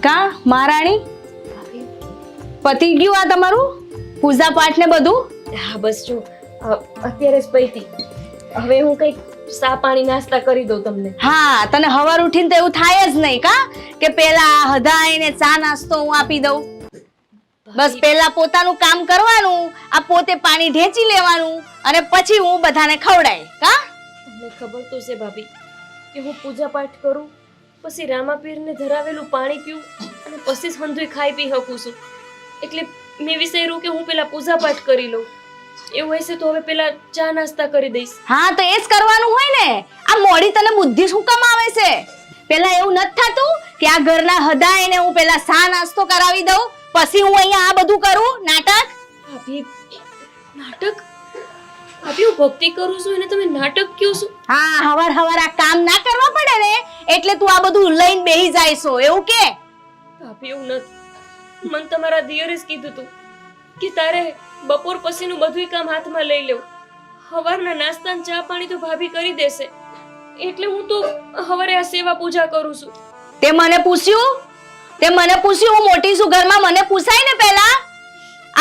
કા મહારાણી પતી ગયું આ તમારું પૂજા પાઠ ને બધું? હા બસ જો અત્યારે જ પૈતી. હવે હું કઈક ચા પાણી નાસ્તા કરી દઉં તમને. હા તને હવાર ઉઠીને તો એવું થાય જ નહીં કા કે પેલા હદાઈને ચા નાસ્તો હું આપી દઉં. બસ પેલા પોતાનું કામ કરવાનું, આ પોતે પાણી ઢેંચી લેવાનું અને પછી હું બધાને ખવડાય. કા તમને ખબર તો છે ભાભી કે હું પૂજા પાઠ કરું, પછી રામાપીરને ધરાવેલું પાણી પીવું અને પછી સંધુય ખાઈ પી શકું છું. એટલે મેં વિચાર્યું કે હું પેલા પૂજા પાઠ કરી લઉં. એવું હશે તો હવે પેલા ચા નાસ્તા કરી દઈશ. હા તો એ જ કરવાનું હોય ને. આ મોડી તને બુદ્ધિ શું કામ આવે છે? પેલા એવું નથી થતું કે આ ઘરના હદાઈને હું પેલા ચા નાસ્તો કરાવી દઉં પછી હું અહીંયા આ બધું કરું નાટક? ભાભી નાટક? ભાભી હું ભક્તિ કરું છું અને તમે નાટક કહો છો? હા હવાર હવાર આ કામ ના કરવા પડે ને એટલે તું આ બધું લઈને બેહી જાય છો એવું કે? ભાભી એવું નથી. મને તમારા દિયરે જ કીધું તું કે તારે બપોર પછીનું બધું કામ હાથમાં લઈ લેવું. સવારના નાસ્તા અને ચા પાણી તો ભાભી કરી દેશે, એટલે હું તો સવારે આ સેવા પૂજા કરું છું. તે મને પૂછ્યું? હું મોટી છું ઘરમાં, મને પૂછાય ને પહેલા.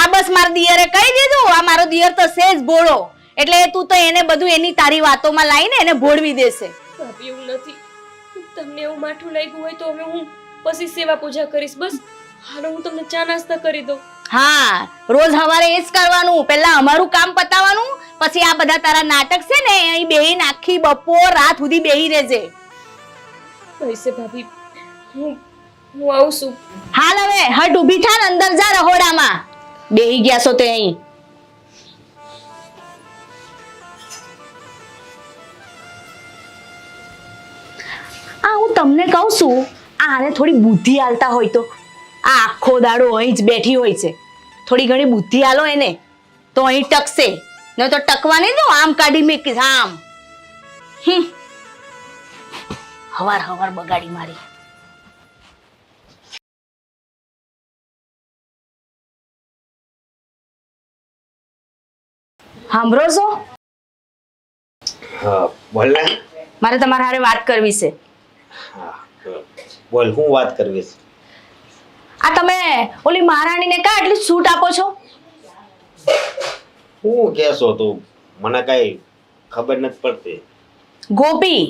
આ બસ મારા દિયરે કહી દીધું. આ મારો દિયર તો સેજ ભોળો, એટલે તું તો એને બધું એની તારી વાતોમાં લાવીને એને ભોળવી દેશે. ભાભી એવું નથી. તમને એવું માઠું લાગ્યું હોય તો હવે હું પછી સેવા પૂજા કરીશ. બસ હાલો હું તમને ચા નાસ્તા કરી દઉં. હા રોજ સવારે એ જ કરવાનું. પહેલા અમારું કામ પતાવવાનું, પછી આ બધા તારા નાટક છે ને અહીં બેહીને આખી બપોર રાત સુધી બેહી રહેજે. પૈસે ભાભી હું આવું છું. હાલ હવે હટ ઊભી થા ને અંદર જા રહોડામાં. બેહી ગયા છો તે અહીં. આ હું તમને કહું છું, આને થોડી બુદ્ધિ આલતા હોય તો. આ આખો દાડો અહીં જ બેઠી હોય છે. થોડી ઘણી બુદ્ધિ આલો એને તો અહીં ટકશે, ન તો ટકવા નહીં દો. આમ કાઢી મેકીશ આમ. હવાર હવાર બગાડી મારી. સાંભળો છો? હા બોલ ને. મારે તમારા હારે વાત કરવી છે. હા બોલ, હું વાત કરવી છે? આ તમે ઓલી મહારાણીને કા એટલી છૂટ આપો છો? હું કહેશો તું? મને કઈ ખબર નથી પડતી. ગોપી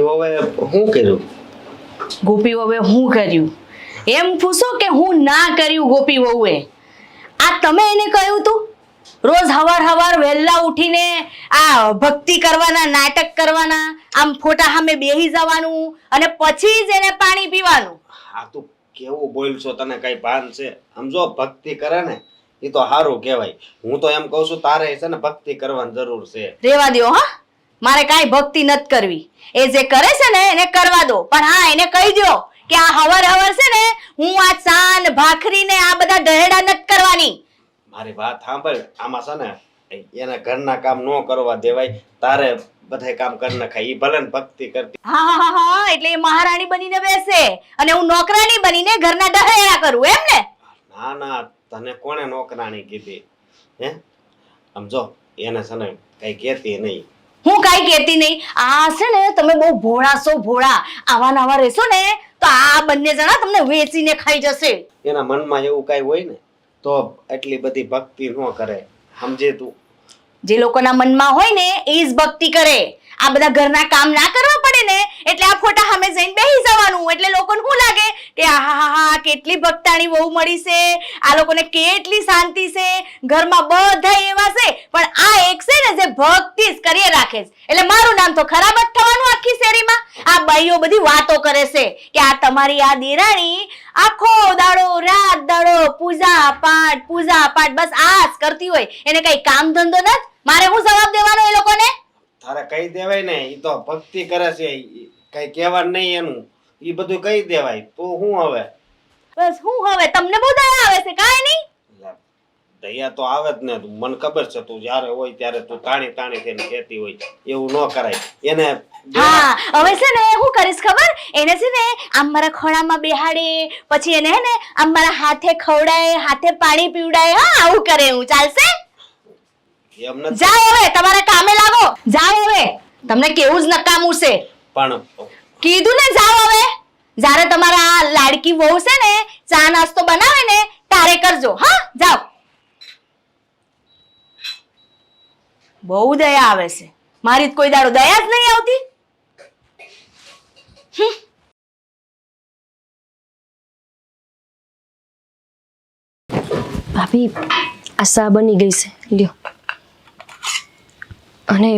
હવે શું કર્યું? ગોપી વહુએ હું કર્યું એમ પૂછો કે હું ના કર્યું? ગોપી વહુએ આ તમે એને કહ્યું તું રોજ હવાર વહેલા ઉઠીને આ ભક્તિ કરવાના, નાટક કરવાના, આમ ફોટા સામે બેહી જવાનું અને પછી જ એને પાણી પીવાનું. હા તું કેવું બોલ છો? તને કઈ ભાન છે? સમજો ભક્તિ કરે ને એ તો સારું કહેવાય. હું તો એમ કહું છું તારે છે ને ભક્તિ કરવાની જરૂર છે. રેવા દ્યો. હા મારે કાંઈ ભક્તિ નથી કરવી. એ જે કરે છે ને એને કરવા દો, પણ હા એને કહી દો કે આ હવાર છે ને હું આ ચાંદ ભાખરી ને આ બધા દહેડા નથી કરવાની. મારી વાત સાંભળ. આમાં છે ને એના ઘરના કામ ન કરવા દેવાય. તારે બધા કામ કરી નખાય. ઈ ભલે ને ભક્તિ કરતી. હા એટલે એ મહારાણી બનીને બેસે અને હું નોકરાણી બનીને ઘરના દહેડા કરું એમ ને? ના તને કોણે નોકરાણી કીધી? હે સમજો એને છે ને કઈ કહેતી નહીં. હું કાઈ કહેતી નહીં. આ છે ને તમે બહુ ભોળા છો, ભોળા. આવા નવા રહેશો ને તો આ બંને જણા તમને વેચીને ખાઈ જશે. એના મનમાં એવું કઈ હોય ને તો એટલી બધી ભક્તિ ન કરે. સમજે તું? જે લોકોના મનમાં હોય ને એ જ ભક્તિ કરે. આ બધા ઘરના કામ ના કરવા પડે ને એટલે આ ફોટા સામે જઈને બેસી જવાનું. એટલે લોકોને શું લાગે કે આહાહા કેટલી ભક્તાણી વહુ મળી છે, આ લોકોને કેટલી શાંતિ છે, ઘરમાં બધા એવા છે. પણ આ એક છે ને જે ભક્તિ જ કરી રાખે છે, એટલે મારું નામ તો ખરાબ જ થવાનું આખી શેરીમાં. આ બાઈઓ બધી વાતો કરે છે કે આ તમારી આ દેરાણી આખો દાડો રાત દાડો પૂજા પાઠ બસ આ જ કરતી હોય. એને કઈ કામ ધંધો નથી. મારે હું જવાબ દેવાનો એ લોકોને? તારે કહી દેવાય ને ઈ તો ભક્તિ કરે છે, કઈ કહેવાનું નહીં એનું. ઈ બધું કહી દેવાય. તો હું હવે બસ હું હવે તમને બહુ દયા આવે છે કાઈ નહીં? દયા તો આવે જ ને. મને ખબર છે તું જ્યારે હોય ત્યારે તું તાણી થઈને કહેતી હોય. એવું ન કરાય. એને હા હવે છે ને હું કરીશ ખબર? એને છે ને આમ મારા ખોળામાં બેહાડે, પછી એને હે ને આમ મારા હાથે ખવડાય, હાથે પાણી પીવડાય. હા આવું કરે. હું ચાલશે? એમ નથી. જાઓ હવે તમારા કામે લાગો. જાઓ હવે. તમને કેવું જ નકામું છે. પણ કીધું ને જાઓ હવે. જ્યારે તમારા આ લાડકી વહુ છે ને ચા નાસ્તો બનાવે ને તારે કરજો. હા, જાઓ. બહુ દયા આવે છે. મારી તો કોઈ દાડો દયા જ નહીં આવતી. ભાભી આ સા બની ગઈ છે, લ્યો. અને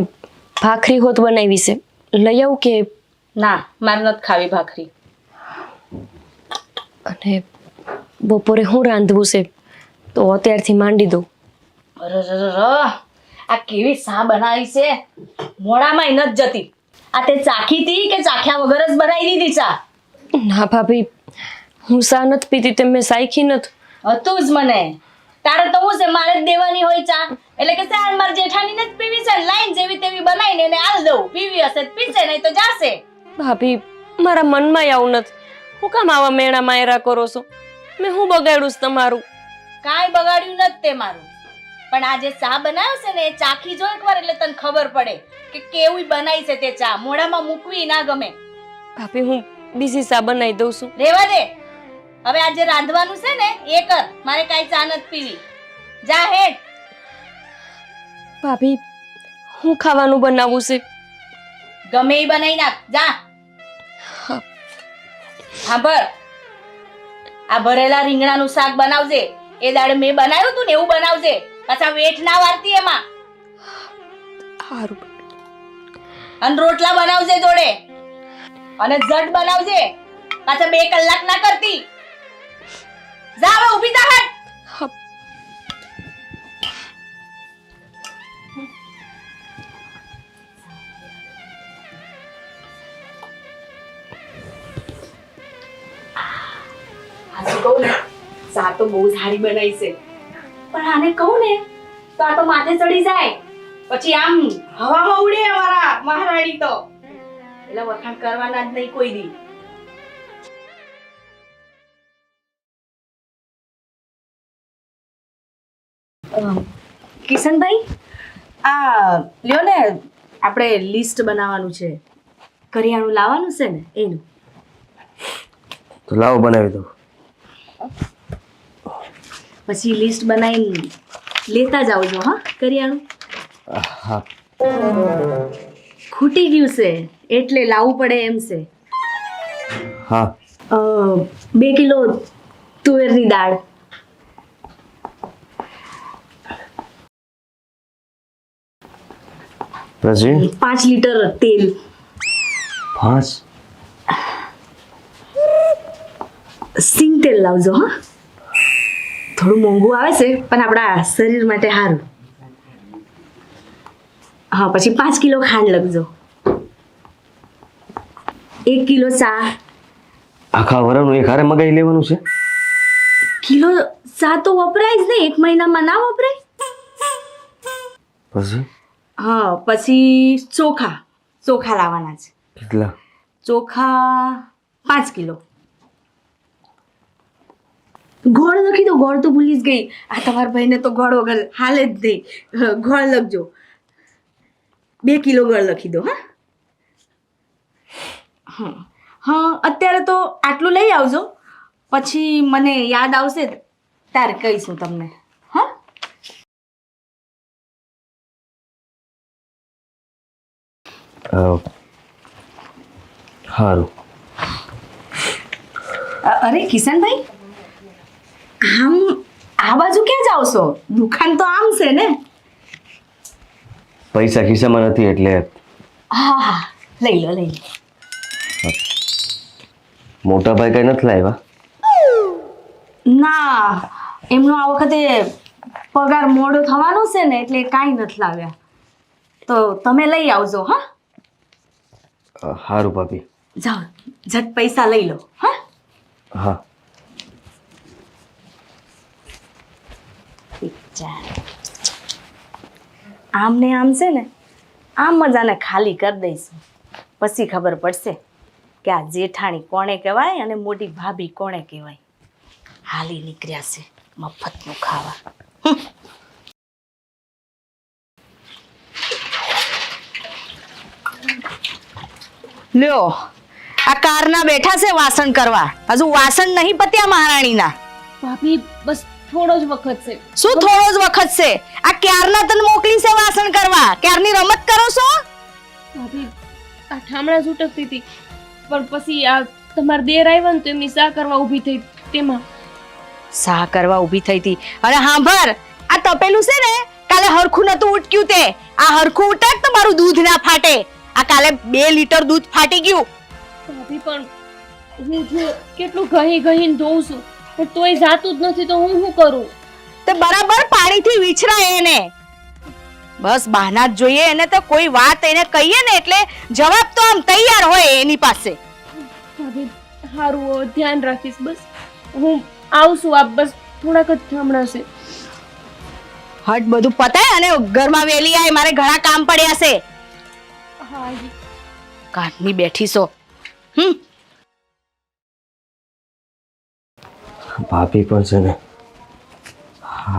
ભાખરી હોત બનાવી છે, લઈ આવું કે? ના, મારે નથી ખાવી ભાખરી. અને બપોરે હું રાંધવું છે તો અત્યારથી માંડી દઉં. આ કેવી સા બનાવી છે, મોડામાં નથી જતી. આ તે ચાખી હતી કે ચાખ્યા વગર જ બનાવી દીધી ચા? ના ભાભી, હું સા નથી પીતી તેમ મેં સાયખી નથી. હતું જ મને. તારે તો હું છે મારે જ દેવાની હોય ચા, એટલે કે ચાલ મારી જેઠાણી ને જ પીવી છે, લાઈન જેવી તેવી બનાવીને એને આલ દઉં. પીવી હશે તો પીશે, નહીં તો જાશે. ભાભી, મારા મનમાં આવું નથી. હું કામ આવા મેણા માયરા કરો છો? મેં હું બગાડું છું તમારું? કાંઈ બગાડ્યું નથી તે મારું. પણ આ જે ચા બનાવ્યો છે ને એ ચાખી જો એકવાર, એટલે તને ખબર પડે કે કેવી બનાવી છે તે ચા. મોઢામાં મૂકવી ના ગમે. ભાભી, હું બીજી સા બનાવી દઉં છું. રેવા દે. હવે આજે રાંધવાનું છે ને એ કર. મારે કાંઈ ચા નથી પીવી. જા હેડ. ભાભી, હું ખાવાનું બનાવવું છે? ગમે એ બનાવી નાખ. જા. સાંભળ, આ ભરેલા રીંગણાનું શાક બનાવજે. એ દાડે મેં બનાવ્યું તું ને એવું બનાવજે. પાછા વેઠ ના વારતી એમાં. સારું. અને રોટલા બનાવજે જોડે. અને ઝટ બનાવજે. પાછા 2 કલાક ના કરતી. જા હવે ઊભી થા. હટ. આજે કહું ને, ચા તો બહુ સારી બનાવી છે, પણ આને કહું ને તો આ તો માથે ચડી જાય. પછી આમ હવામાં ઉડે અમારા મહારાણી તો. એટલે વખાણ કરવાના જ નહીં કોઈ દી. કિશનભાઈ, આ લ્યો ને, આપણે લિસ્ટ બનાવવાનું છે. કરિયાણું લાવવાનું છે ને એનું. તો લાવો બનાવી દઉં. પછી લિસ્ટ બનાવીને લેતા જાવજો. હા, કરિયાણું હા. ખૂટી ગયું છે એટલે લાવવું પડે એમ છે. હા. 2 કિલો તુવેરની દાળ, 5 લીટર તેલ, 5 સિંગ તેલ લાવજો. હા, થોડું મોંઘું આવે છે પણ આપણા શરીર માટે સારું. હા, પછી 5 કિલો ખાંડ લખજો. 1 કિલો ચા. આખા વરાનું એક હારે મગાઈ લેવાનું છે? કિલો ચા તો વપરાય જ નહીં, 1 મહિનામાં ના વપરાય. પછી? હા, પછી ચોખા લાવવાના છે. કેટલા? ચોખા 5 કિલો. ગોળ લખી દો. ગોળ તો ભૂલી જ ગઈ. આ તમારા ભાઈને તો ગોળ વગર હાલે જ નહીં. ગોળ લખજો. 2 કિલો ગોળ લખી દો. હા, અત્યારે તો આટલું લઈ આવજો. પછી મને યાદ આવશે ત્યારે કહીશું તમને. હા, સારું. અરે કિશનભાઈ, આમ આ બાજુ ક્યાં જાવ છો? દુકાન તો આમ છે ને. પૈસા ખિસ્સામાં નથી એટલે. હા, લઈ લો. મોટા ભાઈ કઈ નથી લાવ્યા? ના, એમનો આ વખતે પગાર મોડો થવાનો છે ને એટલે કાંઈ નથી લાવ્યા. તો તમે લઈ આવજો. હા, સારું ભાભી. જાઓ, ઝટ પૈસા લઈ લો. હા. હા. આમ ને આમ છે ને, આમ મજાને ખાલી કરી દઈશું. પછી ખબર પડશે કે આ જેઠાણી કોણે કહેવાય અને મોટી ભાભી કોણે કહેવાય. હાલી નીકળ્યા છે મફતનું ખાવા. લ્યો, આ કારના બેઠા છે વાસણ કરવા, હજુ વાસણ નહીં પત્યા મહારાણીના. ભાભી બસ થોડો જ વખત છે. શું થોડો જ વખત છે? આ ક્યારના તને મોકલી છે વાસણ કરવા, ક્યારની રમત કરો છો? ભાભી આ ઠામણા જ ઉટકતી હતી, પણ પછી આ તમારા દેર આવ્યા ને તો એમની સા કરવા ઊભી થઈ, તેમાં સા કરવા ઊભી થઈ હતી. અને હાંભર, આ તપેલું છે ને, કાલે હરખું નતું ઉટક્યું તે. આ હરખું ઉટક તો મારું દૂધ ના ફાટે. આ કાલે 2 લીટર દૂધ ફાટી ગયું. ભાભી પણ હું જો કેટલું ઘહીને ધોઉં છું પણ તોય જાતું જ નથી, તો હું શું કરું? તે બરાબર પાણીથી વિછરાય એને. બસ બહાના જ જોઈએ એને, તો કોઈ વાત એને કહીએ ને એટલે જવાબ તો આમ તૈયાર હોય એની પાસે. ભાભી સારું, હવે ધ્યાન રાખીશ. બસ હું આવશું, આપ બસ થોડાક જ ઠામણા છે. હટ, બધું પતાય અને ઘરમાં વેલી આય, મારે ઘણા કામ પડ્યા છે. હા જી. કાનની બેઠી છો. ભાભી પણ છે ને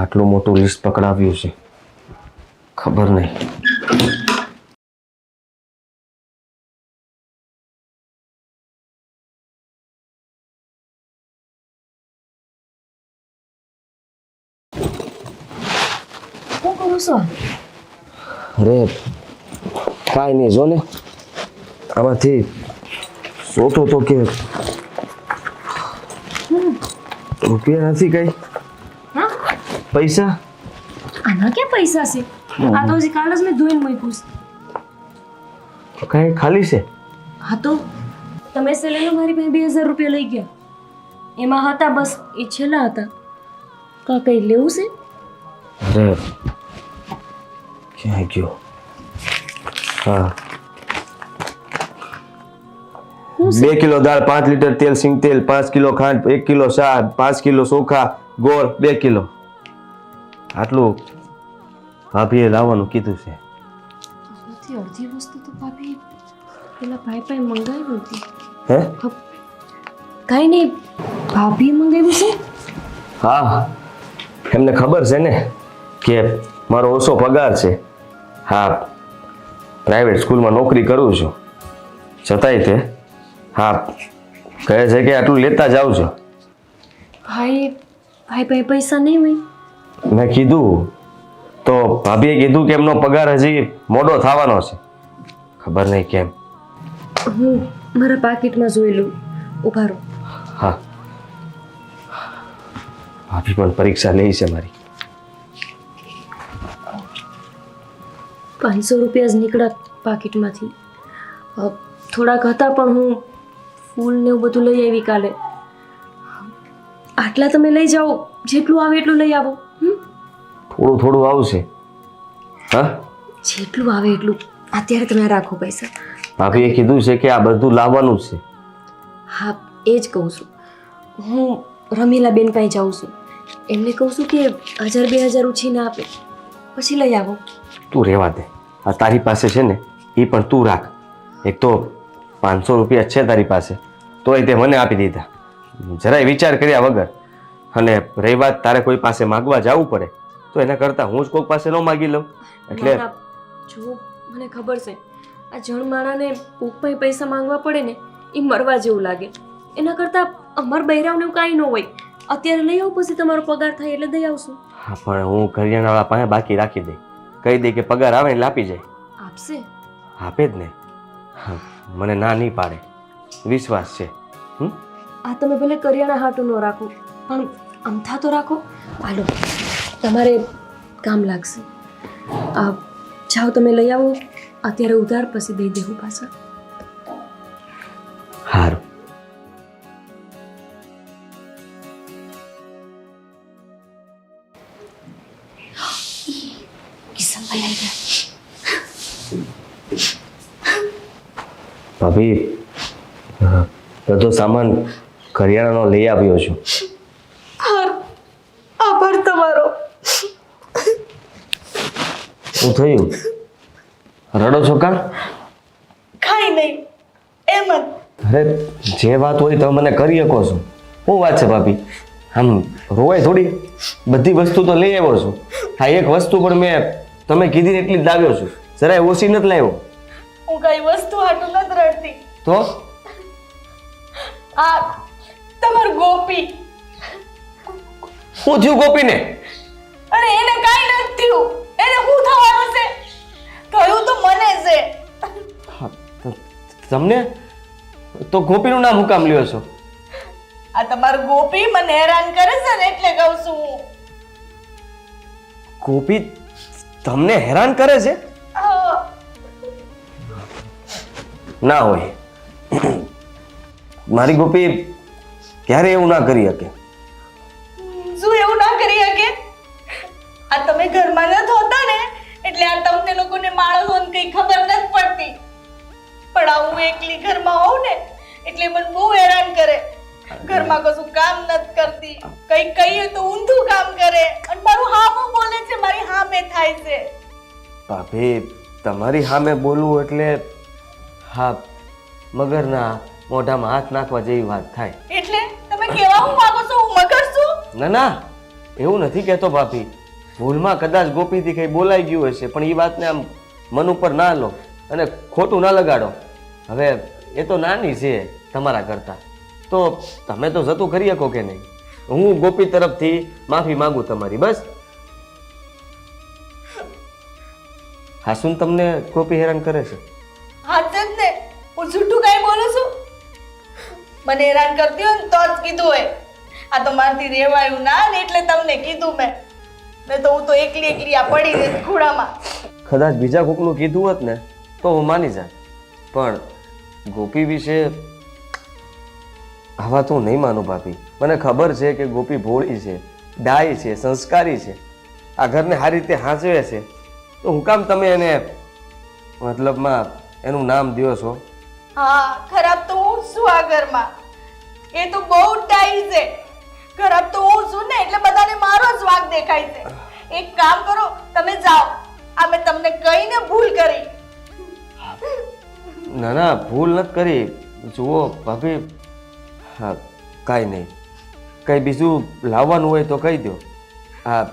આટલું મોટું લિસ્ટ પકડાવ્યું છે, ખબર નહીં. શું કરું છો? અરે કાંઈ નહીં, જો ને આમાંથી સોતો તો કે રૂપિયા નથી કઈ. હા, પૈસા આના ક્યાં પૈસા છે? આ તો હજી કાલ જ મેં ધોઈને મૂક્યું છે. કઈ ખાલી છે? હા તો તમે સેલેનો મારી પાસે 2000 રૂપિયા લઈ ગયા, એમાં હતા બસ એ છેલ્લા હતા. કા કઈ લેવું છે? અરે ક્યાં ગયો? હા, 2 કિલો દાળ, 5 લીટર તેલ, સિંગ તેલ, 5 કિલો ખાંડ, 1 કિલો શાક, 5 કિલો ચોખા, ગોળ 2 કિલો. આટલું ભાભીએ લાવવાનું કીધું છે. આમાંથી અડધી વસ્તુ તો ભાભી પેલા ભાઈ પાસે મંગાવ્યું હતી. હે? કાંઈ નહીં, ભાભી મંગાવ્યું છે. હા, એમને ખબર છે ને કે મારો ઓછો પગાર છે. હા, પ્રાઇવેટ સ્કૂલમાં નોકરી કરું છું, છતાંય તે હા કહે છે કે આટલું લેતા જાવ છો. ભાઈ પાસે પૈસા નહીં હોય. મેં કીધું તો ભાભીએ કીધું કે એમનો પગાર હજી મોડો થવાનો છે, ખબર નહીં કેમ. હું મારા પાકીટમાં જોઈ લઉં, ઉભા રહો. હા, ભાભી પણ પરીક્ષા લે છે મારી. 500 રૂપિયા જ નીકળ્યા પાકીટમાંથી. થોડાક હતા પણ હું ફૂલ ને એવું બધું લઈ આવી કાલે. આટલા તમે લઈ જાઓ, જેટલું આવે એટલું લઈ આવો. થોડું થોડું આવશે. હા, જેટલું આવે એટલું અત્યારે તમે રાખો પૈસા. ભાભીએ કીધું છે કે આ બધું લાવવાનું જ છે. હા, એ જ કહું છું. હું રમીલા બેન પાસે જાઉં છું, એમને કહું છું કે 1000-2000 ઉછીને આપે, પછી લઈ આવો. તું રહેવા દે, આ તારી પાસે છે ને એ પણ તું રાખ. એક તો 500 રૂપિયા છે તારી પાસે, તોય તે મને આપી દીધા જરાય વિચાર કર્યા વગર. અને રહી વાત તારે કોઈ પાસે માગવા જવું પડે તો એના કરતાં હું જ કોઈ પાસે ન માગી લઉં. એટલે ના, જો મને ખબર છે આ જણ માણાને કોક પાસે પૈસા માંગવા પડે ને એ મરવા જેવું લાગે. એના કરતાં અમાર બૈરાવને કાંઈ ન હોય, અત્યારે લઈ આવું, પછી તમારો પગાર થાય એટલે દઈ આવશું. હા, પણ હું કરિયાણાવાળા પાસે બાકી રાખી દઈ, કહી દઈ કે પગાર આવે એટલે આપી જાય. આપશે? આપે જ ને. હા, મને ના નહીં પાડે, વિશ્વાસ છે. આ તમે ભલે કરિયાણા હાટું ન રાખો પણ અમથા તો રાખો. હાલો, તમારે કામ લાગશે. જાઓ તમે લઈ આવો, અત્યારે ઉધાર, પછી દઈ દેવું પાછા. સારું. કિશનભાઈ આવી ગયા. ભાભી, બધો સામાન કરિયાણાનો લઈ આવ્યો છું. આભાર તમારો. શું થયું? રડો છો કાં? કાંઈ નહીં, એમ જ. અરે જે વાત હોય તો મને કરી શકો છો. શું વાત છે ભાભી? આમ રોવાય થોડી? બધી વસ્તુ તો લઈ આવ્યો છું. હા, એક વસ્તુ પણ મેં તમે કીધી એટલી જ લાવ્યો છું, જરાય ઓછી નથી લાવ્યો. હું કઈ વસ્તુ હાટું નથી રડતી. તો આ તમાર ગોપી. શું થયું ગોપીને? અરે એને કાઈ નથી થયું. એને શું થવાનું છે? થયું તો મને છે. હા, તમને તો ગોપીનું નામ હું કામ લ્યો છો? આ તમાર ગોપી મને હેરાન કરે છે ને એટલે કહું છું હું. ગોપી તમને હેરાન કરે છે? હા. ના હોય, મારી ગોપી ક્યારે એવું ના કરી શકે. શું એવું ના કરી શકે? આ તમે ઘરમાં ન હોતા ને એટલે આ તમને લોકોને માણસોને કઈ ખબર નથી પડતી. પણ આ હું એકલી ઘરમાં હોઉં ને એટલે મને બહુ હેરાન કરે. ઘરમાં કશું કામ નથી કરતી, કઈ કહીએ તો ઊંધું કામ કરે અને મારું હામું બોલે છે, મારી હામે થાય છે. ભાભી તમારી સામે બોલવું એટલે હા મગરના મોઢામાં હાથ નાખવા જેવી વાત થાય. એટલે તમે કેવા હું માંગો છો? હું મગર છું? ના ના એવું નથી કહેતો ભાભી. ભૂલમાં કદાચ ગોપીથી કંઈ બોલાઈ ગયું હશે, પણ એ વાતને આમ મન ઉપર ના લો અને ખોટું ના લગાડો. હવે એ તો નાની છે તમારા કરતાં, તો તમે તો જતું કરી શકો કે નહીં? હું ગોપી તરફથી માફી માંગુ તમારી, બસ. હા, શું તમને ગોપી હેરાન કરે છે? હા જ ને, હું જૂઠું કઈ બોલું છું? મને હેરાન કરતી હોય ને તો જ કીધું હોય. આ તો મારથી રેવાયું ના ને એટલે તમને કીધું મેં. નહીં તો હું તો એકલી એકલી આ પડી રહી ખૂણામાં. કદાચ બીજા કોકનું કીધું હોત ને તો હું માની જાત, પણ ગોપી વિશે આવા તો હું નહીં માનું ભાભી. મને ખબર છે કે ગોપી ભોળી છે, ડાય છે, સંસ્કારી છે, આ ઘરને સારી રીતે હાંચવે છે, તો હું કામ તમે એને મતલબમાં એનું નામ દ્યો છો? હા, ખરાબ તો હું છું આ ઘરમાં. એ તો બહુ ડાઈ છે. ખરાબ તો હું છું ને એટલે બધાને મારો જ વાંક દેખાય છે. એક કામ કરો, તમે જાઓ. આ મેં તમને કહીને ભૂલ કરી. ના ના ભૂલ નથી કરી. જુઓ ભાભી, હા કાંઈ નહીં, કંઈ બીજું લાવવાનું હોય તો કહી દો. હા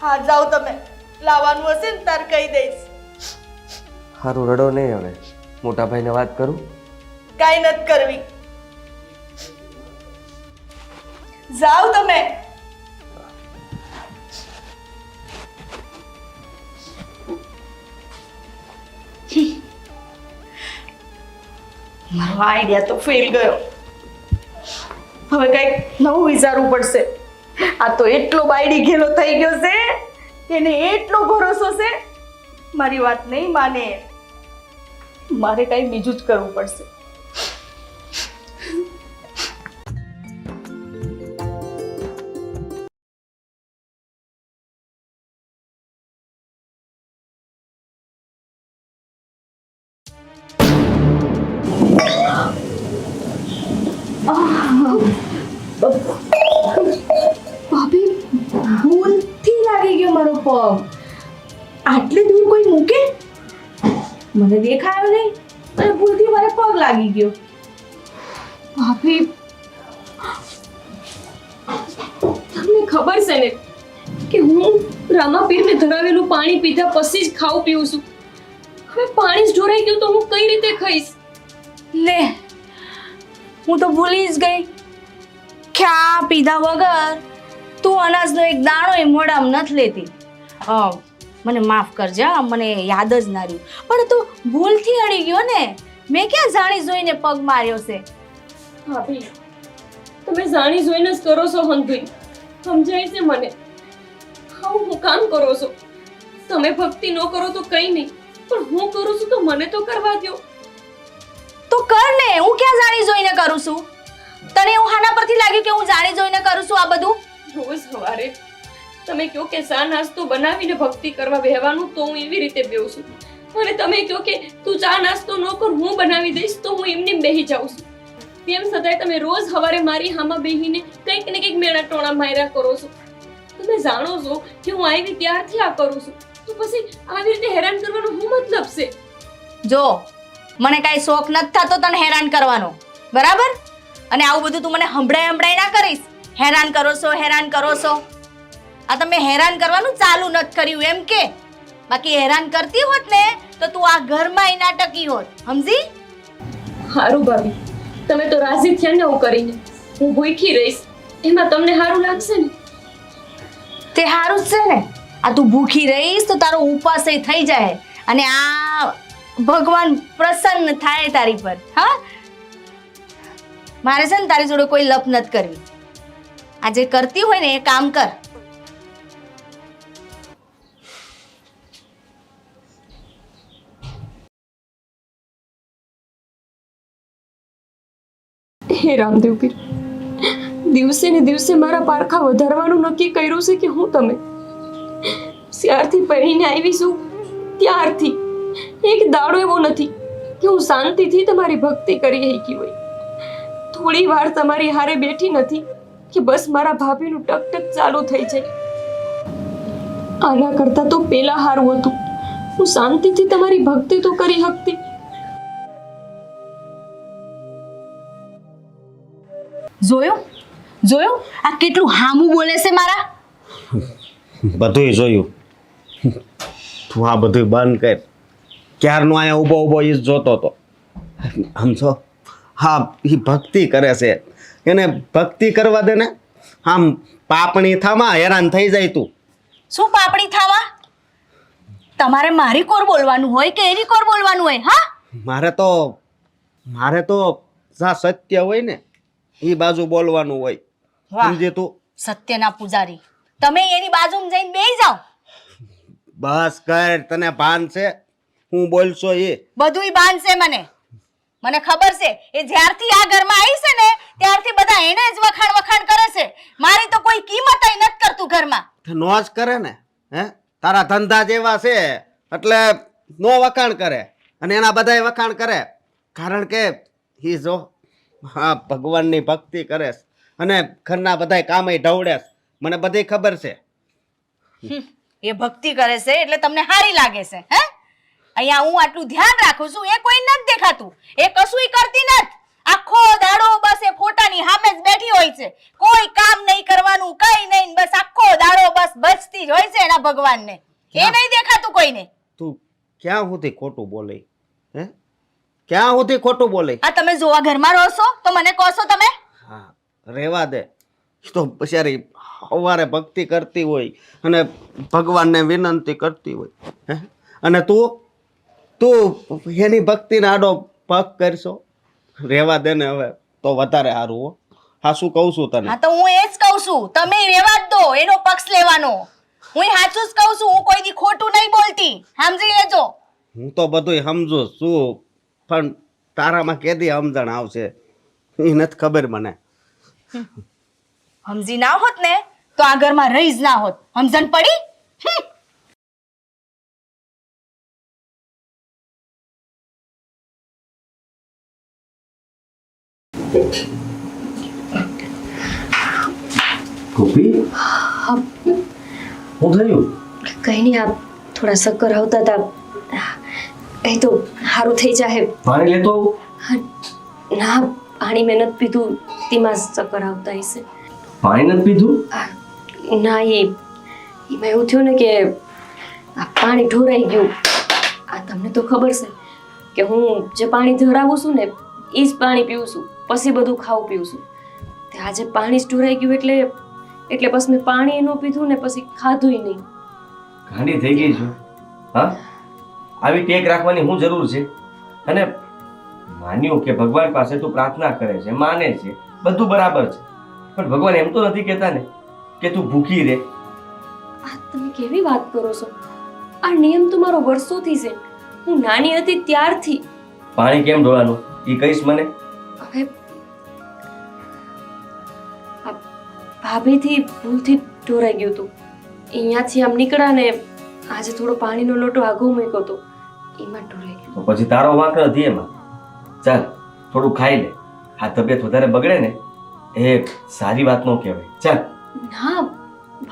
હા, જાઓ તમે. લાવવાનું હશે ને તાર કહી દઈશ. સારું, રડો નહીં. હવે મોટા ભાઈને વાત કરું. કાઈ નથી કરવી. જાઓ તમે. મારો આઈડિયા તો ફેલ ગયો. હવે કઈક નવું વિચારવું પડશે. આ તો એટલો બાયડી ઘેલો થઈ ગયો છે કે એને એટલો ભરોસો છે, મારી વાત નહીં માને. મારે કઈ બીજું જ કરવું પડશે. ભાભી, ભૂલથી લાગી ગયો મારો પગ. આટલી દૂર કોઈ મૂકે? મને દેખાયો નહીં અને ભૂલથી મારે પગ લાગી ગયો. ભાભી, તમને ખબર છે ને કે હું રામાપીરને ધરાવેલું પાણી પીધા પછી જ ખાવું પીવું છું. હવે પાણી જ ઢોરાઈ ગયું તો હું કઈ રીતે ખાઈશ? લે, હું તો ભૂલી જ ગઈ કે આ પીધા વગર તું અનાજનો એક દાણો એ મોઢામાં નથી લેતી. મને માફ કરજે, મને યાદ જ ના રહ્યું. પણ તું ભૂલથી અડી ગયો ને, મેં ક્યાં જાણી જોઈને પગ માર્યો છે? ભાભી, તમે જાણી જોઈને જ કરો છો હંધુઈ. સમજાય છે મને. આવું હું કામ કરો છો? તમે ભક્તિ ન કરો તો કઈ નહીં, પણ હું કરું છું તો મને તો કરવા દો. તો કર ને. હું ક્યાં જાણી જોઈને કરું છું? તને એવું હાના પરથી લાગ્યું કે હું જાણી જોઈને કરું છું આ બધું? રોજ સવારે તમે કહો કે ચા નાસ્તો બનાવીને ભક્તિ કરવા બેહવાનું, તો હું એવી રીતે બેહું છું. અને તમે કહો કે તું ચા નાસ્તો ન કર, હું બનાવી દઈશ, તો હું એમને બેહી જાઉં છું. તેમ છતાંય તમે રોજ સવારે મારી હામાં બેહીને કંઈક ને કંઈક મેળા ટોણા માર્યા કરો છો. તમે જાણો છો કે હું આવી ત્યારથી આ કરું છું, તો પછી આવી રીતે હેરાન કરવાનો શું મતલબ છે? જો, મને કાંઈ શોખ નથી થતો તને હેરાન કરવાનો, બરાબર? અને આવું બધું તું મને હંભળાય ના કરીશ. હેરાન કરો છો, હેરાન કરો છો. આ તમે હેરાન કરવાનું ચાલુ નથી કર્યું એમ કે? બાકી હેરાન કરતી હોત ને તો તું આ ઘરમાં ય ના ટકી હોત. સમજી? હારું ભાભી, તમે તો રાજી થયા ને હું કરીને. હું ભૂખી રહીશ એમાં તમને સારું લાગશે ને? તે હારું જ છે ને. આ તું ભૂખી રહીશ તો તારો ઉપવાસ એ થઈ જાય અને આ ભગવાન પ્રસન્ન થાય તારી પર. હા, મારે છે ને તારી જોડે કોઈ લપ નથી કરવી. આ જે કરતી હોય ને એ કામ કર. હે રામદેવ પીર, દિવસે ને દિવસે મારા પારખા વધારવાનું નક્કી કર્યું છે કે હું તમે ત્યારથી પહેરીને આવી છું ત્યારથી એક દાડો એવો નથી કે હું શાંતિથી તમારી ભક્તિ કરી શકી હોય. થોડી વાર તમારી હારે બેઠી નથી કે બસ મારા ભાભીનું ટકટક ચાલુ થઈ જાય. આના કરતા તો પેલા હારું હતું. હું શાંતિથી તમારી ભક્તિ તો કરી શકતી. જોયું જોયું આ કેટલું હામું બોલે છે મારા. બધુંય જોયું. તું આ બધું બંધ કર. ક્યારનો અહીંયા ઊભો ઊભો એ જ જોતો હતો. સમજો, હા એ ભક્તિ કરે છે, એને ભક્તિ કરવા દે ને. આમ પાપણી થામાં હેરાન થઈ જાય તું. શું પાપડી થાવા? તમારે મારી કોર બોલવાનું હોય કે એની કોર બોલવાનું હોય? હા, મારે તો જા સત્ય હોય ને એ બાજુ બોલવાનું હોય. વાહ. સમજે તું? સત્યના પૂજારી, તમે એની બાજુમાં જઈને બેસી જાઓ. બસ કર, તને ભાન છે હું બોલશો એ? બધુંય ભાન છે મને ખબર છે. એ જ્યારથી આ ઘરમાં આવી છે ને ત્યારથી બધા એને જ વખાણ કરે છે. મારી તો કોઈ કિંમત નથી કરતું ઘરમાં. નો જ કરે ને. હે, તારા ધંધા જેવા છે એટલે નો વખાણ કરે અને એના બધાય વખાણ કરે. કારણ કે એ જો હા ભગવાનની ભક્તિ કરે અને ઘરના બધાય કામે ઢવડે. મને બધી ખબર છે. એ ભક્તિ કરે છે એટલે તમને સારી લાગે છે. હે, અહીંયા હું આટલું ધ્યાન રાખું છું એ કોઈ નથી દેખાતું. એ કશુંય કરતી નથી. આખો દાડો બસ એ ફોટાની સામે જ બેઠી હોય છે. કોઈ કામ નહીં કરવાનું, કઈ નહીં, બસ આખો દાડો બસ બચતી જ હોય છે એના ભગવાનને. એ નહીં દેખાતું કોઈને. તું ક્યાં સુધી ખોટું બોલે? હે, ક્યાં સુધી ખોટું બોલે? આ તમે જો આ ઘરમાં રહો છો તો મને કહો છો તમે? હા, રેવા દે. તો બિચારી સવારે ભક્તિ કરતી હોય અને ભગવાનને વિનંતી કરતી હોય. હે, અને તું એની ભક્તિને આડો પગ કરશો? રેવા દે ને હવે તો વધારે સારું. હો, હા શું કહું છું તને? હા તો હું એ જ કહું છું, તમે રેવા જ દો, એનો પક્ષ લેવાનો. હું સાચું જ કહું છું, હું કોઈ દી ખોટું નહીં બોલતી, સમજી લેજો. હું તો બધુંય સમજુ છું પણ તારામાં કેદી સમજણ આવશે એ નથી ખબર મને. સમજી ના હોત ને તો આ ઘરમાં રહી જ ના હોત. સમજણ પડી? ગોપી, શું થયું? કઈ નહીં, આ થોડા ચક્કર આવતા હતા. કઈ તો સારું થઈ જાય. પાણી લેતો આવું? ના, પાણી મેં નથી પીધું, તેમાં ચક્કર આવતા હશે. પાણી નથી પીધું? ના, એમાં એવું થયું ને કે આ પાણી ઢોરાઈ ગયું. આ તમને તો ખબર છે કે હું જે પાણી ધરાવું છું ને એ જ પાણી પીવું છું, પછી બધું ખાવું પીવું છું. તે આજે પાણી જ ઢોરાઈ ગયું એટલે બસ મેં પાણી ન પીધું ને પછી ખાધુંય નહીં. ગાંડી થઈ ગઈ છું. હા, આવી ટેક રાખવાની શું જરૂર છે? અને માન્યું કે ભગવાન પાસે તું પ્રાર્થના કરે છે, માને છે, બધું બરાબર છે, પણ ભગવાન એમ તો નથી કહેતા ને કે તું ભૂખી રહે. આ તમે કેવી વાત કરો છો? આ નિયમ તો મારો વર્ષોથી છે. હું નાની હતી ત્યારથી. પાણી કેમ ઢોળવાનું એ કહીશ મને? હવે આ ભાભીથી ભૂલથી ઢોરાઈ ગયું હતું. અહીંયાથી આમ નીકળ્યા ને આજે થોડો પાણીનો લોટો આગો મૂક્યો હતો, એમાં ઢોરાઈ ગયું. તો પછી તારો વાંક નથી એમાં. ચાલ થોડું ખાઈ લે. આ તબિયત વધારે બગડે ને એ સારી વાત ન કહેવાય. ચાલ. ના,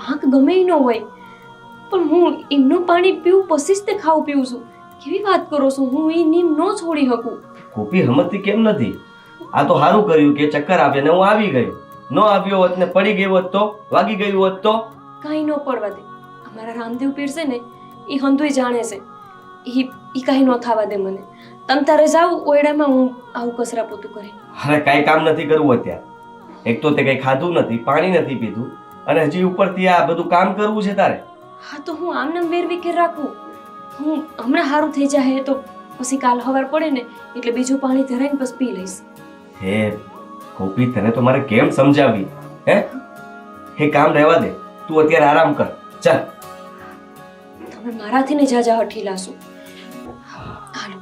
વાંક ગમે ઈ ન હોય, પણ હું એમનું પાણી પીવું પછી જ તે ખાવું પીવું છું. કેવી વાત કરો છો? હું એ નિયમ ન છોડી શકું. ગોપી સમજતી કેમ નથી? આ તો સારું કર્યું કે ચક્કર આવે ને હું આવી ગયો. ન આવ્યો હોત ને પડી ગયો હોત તો, વાગી ગયું હોત તો? કાંઈ ન પડવા દે. અમારા રામદેવ પીર છે ને એ હંધુય જાણે છે. એ કાંઈ ન થવા દે મને. તમ તારે જાવ ઓયડામાં, હું આવું કચરા પોતું કરી. અરે કાંઈ કામ નથી કરવું અત્યારે. એક તો તે કંઈ ખાધું નથી, પાણી નથી પીધું, અને હજી ઉપરથી આ બધું કામ કરવું છે તારે. હા તો હું આમને વેરવી કે રાખું? હું હમણાં સારું થઈ જાય તો પછી કાલ સવાર પડે ને એટલે બીજું પાણી ધરાઈને બસ પી લઈશ. હે ગોપી, તને તો મારે કેમ સમજાવી? હે એ કામ રહેવા દે, તું અત્યારે આરામ કર. ચાલ. તમે મારાથી ને જાજા હઠી લાશો. હાલો.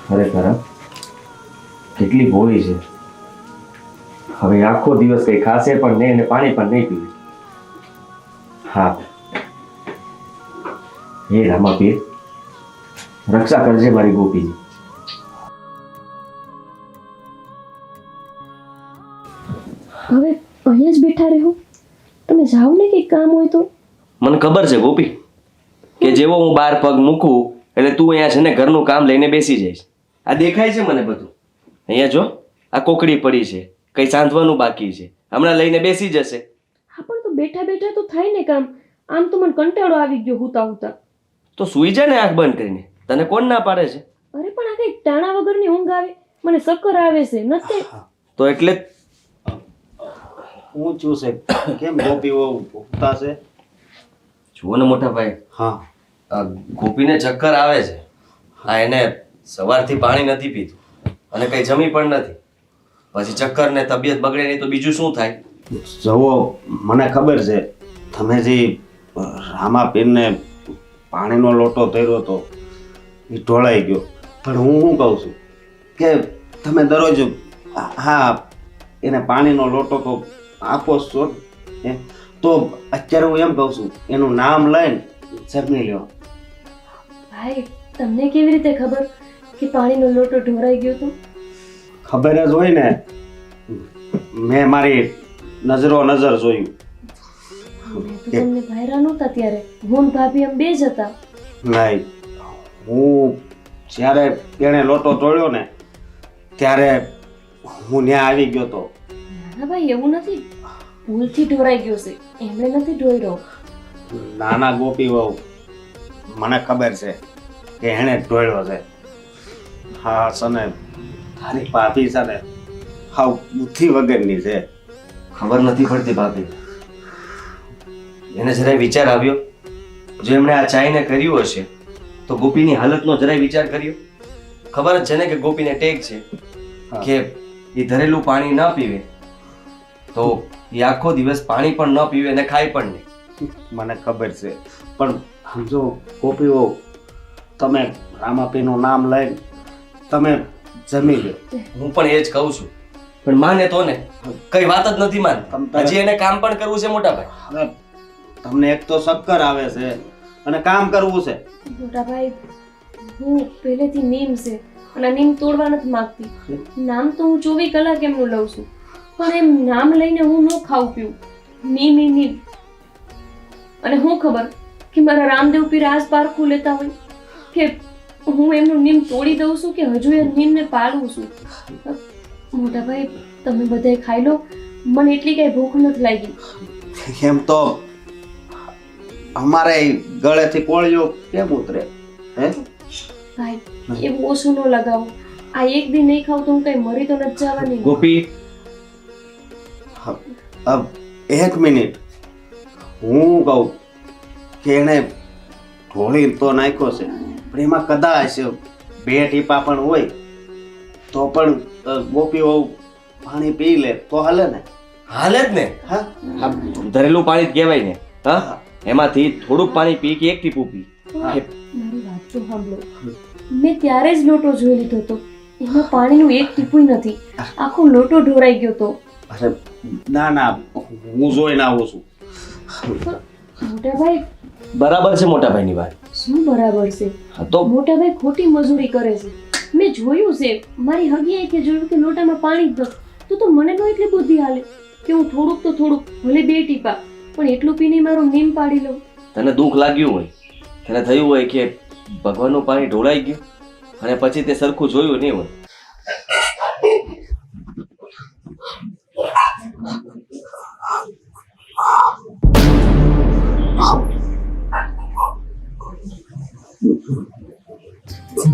ખરેખર કેટલી ભોળી છે. હવે આખો દિવસ કઈ ખાશે પણ નહીં અને પાણી પણ નહીં પીવે. હા, હે રામાપીર, રક્ષા કરજે મારી ગોપીની. હવે અહીંયા જ બેઠા રહો. તમે જાઓ ને કંઈક કામ હોય તો. મને ખબર છે ગોપી કે જેવો હું બાર પગ મૂકું એટલે તું અહીંયા છે ને ઘરનું કામ લઈને બેસી જઈશ. આ દેખાય છે મને બધું. અહીંયા જો આ કોકડી પડી છે, કઈ સાંધવાનું બાકી છે, હમણાં લઈને બેસી જશે. હા પણ તો બેઠા બેઠા તો થાય ને કામ. આમ તો મને કંટાળો આવી ગયો હુતા હુતા. તો સૂઈ જા ને આંખ બંધ કરીને. તને કોણ ના પાડે છે? અરે પણ આ કઈ ટાણા વગરની ઊંઘ આવે, મને ચક્કર આવે છે નથી. તો એટલે જ હું છું છે કેમ ગોપી ઉગતા છે? જુઓ ને મોટા ભાઈ, હા, આ ગોપીને ચક્કર આવે છે. હા, એને સવારથી પાણી નથી પીધું અને કઈ જમી પણ નથી. પછી ચક્કર ને તબિયત બગડે નહીં તો બીજું શું થાય? જુઓ, મને ખબર છે તમે જે રામાપીરને પાણીનો લોટો કર્યો હતો એ ઢોળાઈ ગયો, પણ હું શું કહું છું કે તમે દરરોજ હા એને પાણીનો લોટો તો આપો જ છો ને, તો અત્યારે હું એમ કહું છું એનું નામ લઈને જમી લ્યો. ભાઈ તમને કેવી રીતે ખબર કે પાણીનો લોટો ઢોરાઈ ગયો તો? ખબર જ હોય ને, મેં મારી નજર જોયું. મેં તો તમને ભાયરા નહોતા ત્યારે, હું ને ભાભી એમ બે જ હતા. નહીં, હું જ્યારે એણે લોટો તોડ્યો ને ત્યારે હું ત્યાં આવી ગયો તો. ના ભાઈ એવું નથી, ભૂલથી ઢોરાઈ ગયો છે, એમણે નથી ઢોર્યો. નાના ગોપી વહુ, મને ખબર છે કે એણે જ ઢોળ્યો છે. હા સને તારી ભાભી છે ને હાવ બુદ્ધિ વગરની છે. ખબર નથી પડતી ભાભી. એને જરાય વિચાર આવ્યો? જો એમણે આ ચાઈને કર્યું હશે તો ગોપીની હાલતનો જરાય વિચાર કર્યો? ખબર જ છે ને કે ગોપીને ટેક છે કે એ ધરેલું પાણી ન પીવે તો એ આખો દિવસ પાણી પણ ન પીવે અને ખાય પણ નહીં. મને ખબર છે, પણ સમજો ગોપી વહુ, તમે રામાપીરનું નામ લઈને તમે જમી લો. હું પણ એ જ કહું છું, પણ માને તો ને કઈ વાત જ નથી માનતી. હજી એને કામ પણ કરવું છે મોટા ભાઈ. હવે તમને એક તો ચક્કર આવે છે અને કામ કરવું છે. મોટા ભાઈ હું પહેલેથી નીમ છે અને નીમ તોડવા નથી માંગતી. નામ તો હું 24 કલાક એમનું લઉં છું, પણ એમ નામ લઈને હું ન ખાઉં પીવું. નીમ. અને હું ખબર કે મારા રામદેવ પીર આસ પારખું લેતા હોય કે હું એમનું નીમ તોડી દઉં છું કે હજુ એ નીમને પાડું છું. મોટા ભાઈ તમે બધાય ખાઈ લો, મને એટલી કઈ ભૂખ નથી લાગી. એમ તો અમારે ગળેથી કોળિયો કેમ ઉતરે? હે ભાઈ એવું ઓછું ન લગાવો. આ એક દી નહીં ખાવ તો હું કઈ મરી તો નથી જવાની. ગોપી, એક મિનિટ, હું કહું કે એને ઢોળી તો નાખ્યો છે, પણ એમાં કદાચ 2 ટીપા પણ હોય તો પણ ગોપી વહુ પાણી પી લે તો હાલે ને? હાલે જ ને. હા, આ ધરેલું પાણી જ કહેવાય ને. હા, એમાંથી થોડુંક પાણી પી કે એક ટીપું પી. મારી વાત તો સાંભળો. મેં ત્યારે જ લોટો જોઈ લીધો હતો, એમાં પાણીનું એક ટીપું નથી, આખો લોટો ઢોરાઈ ગયો તો. અરે ના, હું જોઈને આવું છું. મોટા ભાઈ બરાબર છે મોટા ભાઈની વાત. શું બરાબર છે? હા તો મોટા ભાઈ ખોટી મજૂરી કરે છે. મેં જોયું છે, મારી હગી આંખે જોયું કે લોટામાં પાણી જ નથી. તો મને નો એટલી બુદ્ધિ હાલે કે હું થોડુંક ભલે 2 ટીપા પણ એટલું પીને મારું નીમ પાડી લઉં. તને દુઃખ લાગ્યું હોય, તને થયું હોય કે ભગવાનનું પાણી ઢોળાઈ ગયું અને પછી તે સરખું જોયું નહીં હોય.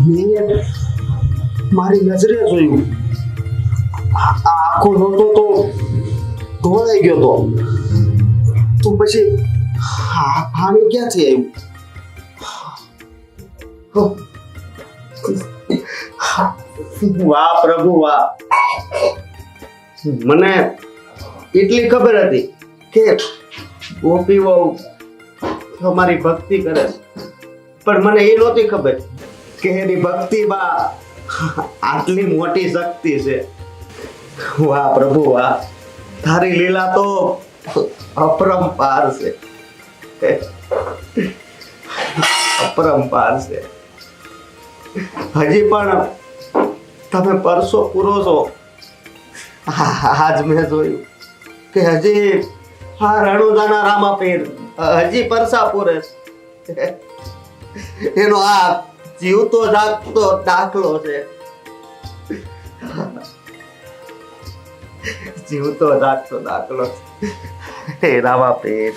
મેં મારી નજરે જોયું. આ આખો નહોતો તો ધોવાઈ ગયો તો પછી આ પાણી ક્યાંથી આવ્યું? વાહ પ્રભુ વાહ. મને એટલી ખબર હતી કે ગોપી વહુ તમારી ભક્તિ કરે છે, પણ મને એ નહોતી ખબર કે એની ભક્તિમાં આટલી મોટી શક્તિ છે. વાહ પ્રભુ વાહ, તારી લીલા તો અપરંપાર છે, અપરંપાર છે. હજી પણ તમે પરસો પૂરો છો. આજ મેં જોયું કે હજી આ રણુદાના રામાપીર હજી પરસા પૂરે છે. એનો આ જીવતો જાગતો દાખલો છે. જીવતો જાગતો દાખલો છે. હે રામાપીર,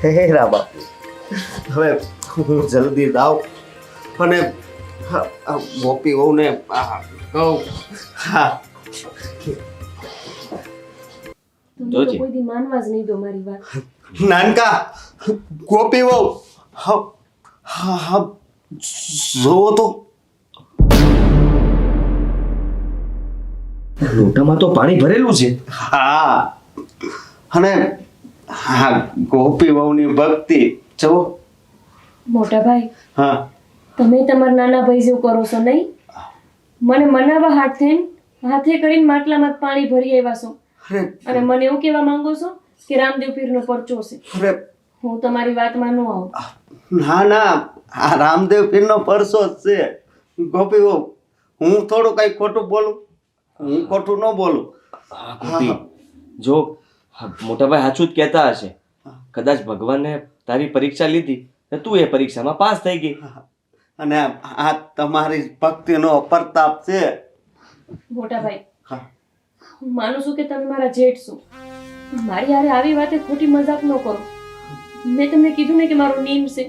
હે રામાપીર. હવે હું જલ્દી જાઉં અને ગોપી વહુને કહું. હા, તમે તો કોઈ દી માનવા જ નહીં દો મારી વાત. નાનકા ગોપી વહુ જોવો તો. લોટામાં તો પાણી ભરેલું છે. હા, અને હા ગોપી વહુની ભક્તિ જુઓ. મોટા ભાઈ, હા, તમે તમારા નાના ભાઈ જેવું કરો છો નહીં? મને મનાવા હાથે કરીને માટલામાં પાણી ભરી આવ્યા છો અને મને એવું કહેવા માંગો છો કે રામદેવ પીરનો પરચો છે. અરે હું તમારી વાતમાં ન આવું. ના ના, આ રામદેવ પીરનો પરસો જ છે. ગોપી વહુ, હું થોડું કઈ ખોટું બોલું? હું ખોટું ન બોલું. હા ગોપી, જો મોટાભાઈ સાચું જ કહેતા હશે. કદાચ ભગવાને તારી પરીક્ષા લીધી ને તું એ પરીક્ષામાં પાસ થઈ ગઈ. અને આ તમારી ભક્તિનો પ્રતાપ છે. મોટા ભાઈ, હા, હું માનું છું કે તમે મારા જેઠ છો. મારી હારે આવી વાતે ખોટી મજાક ન કરો. મેં તમને કીધું ને કે મારો નિયમ છે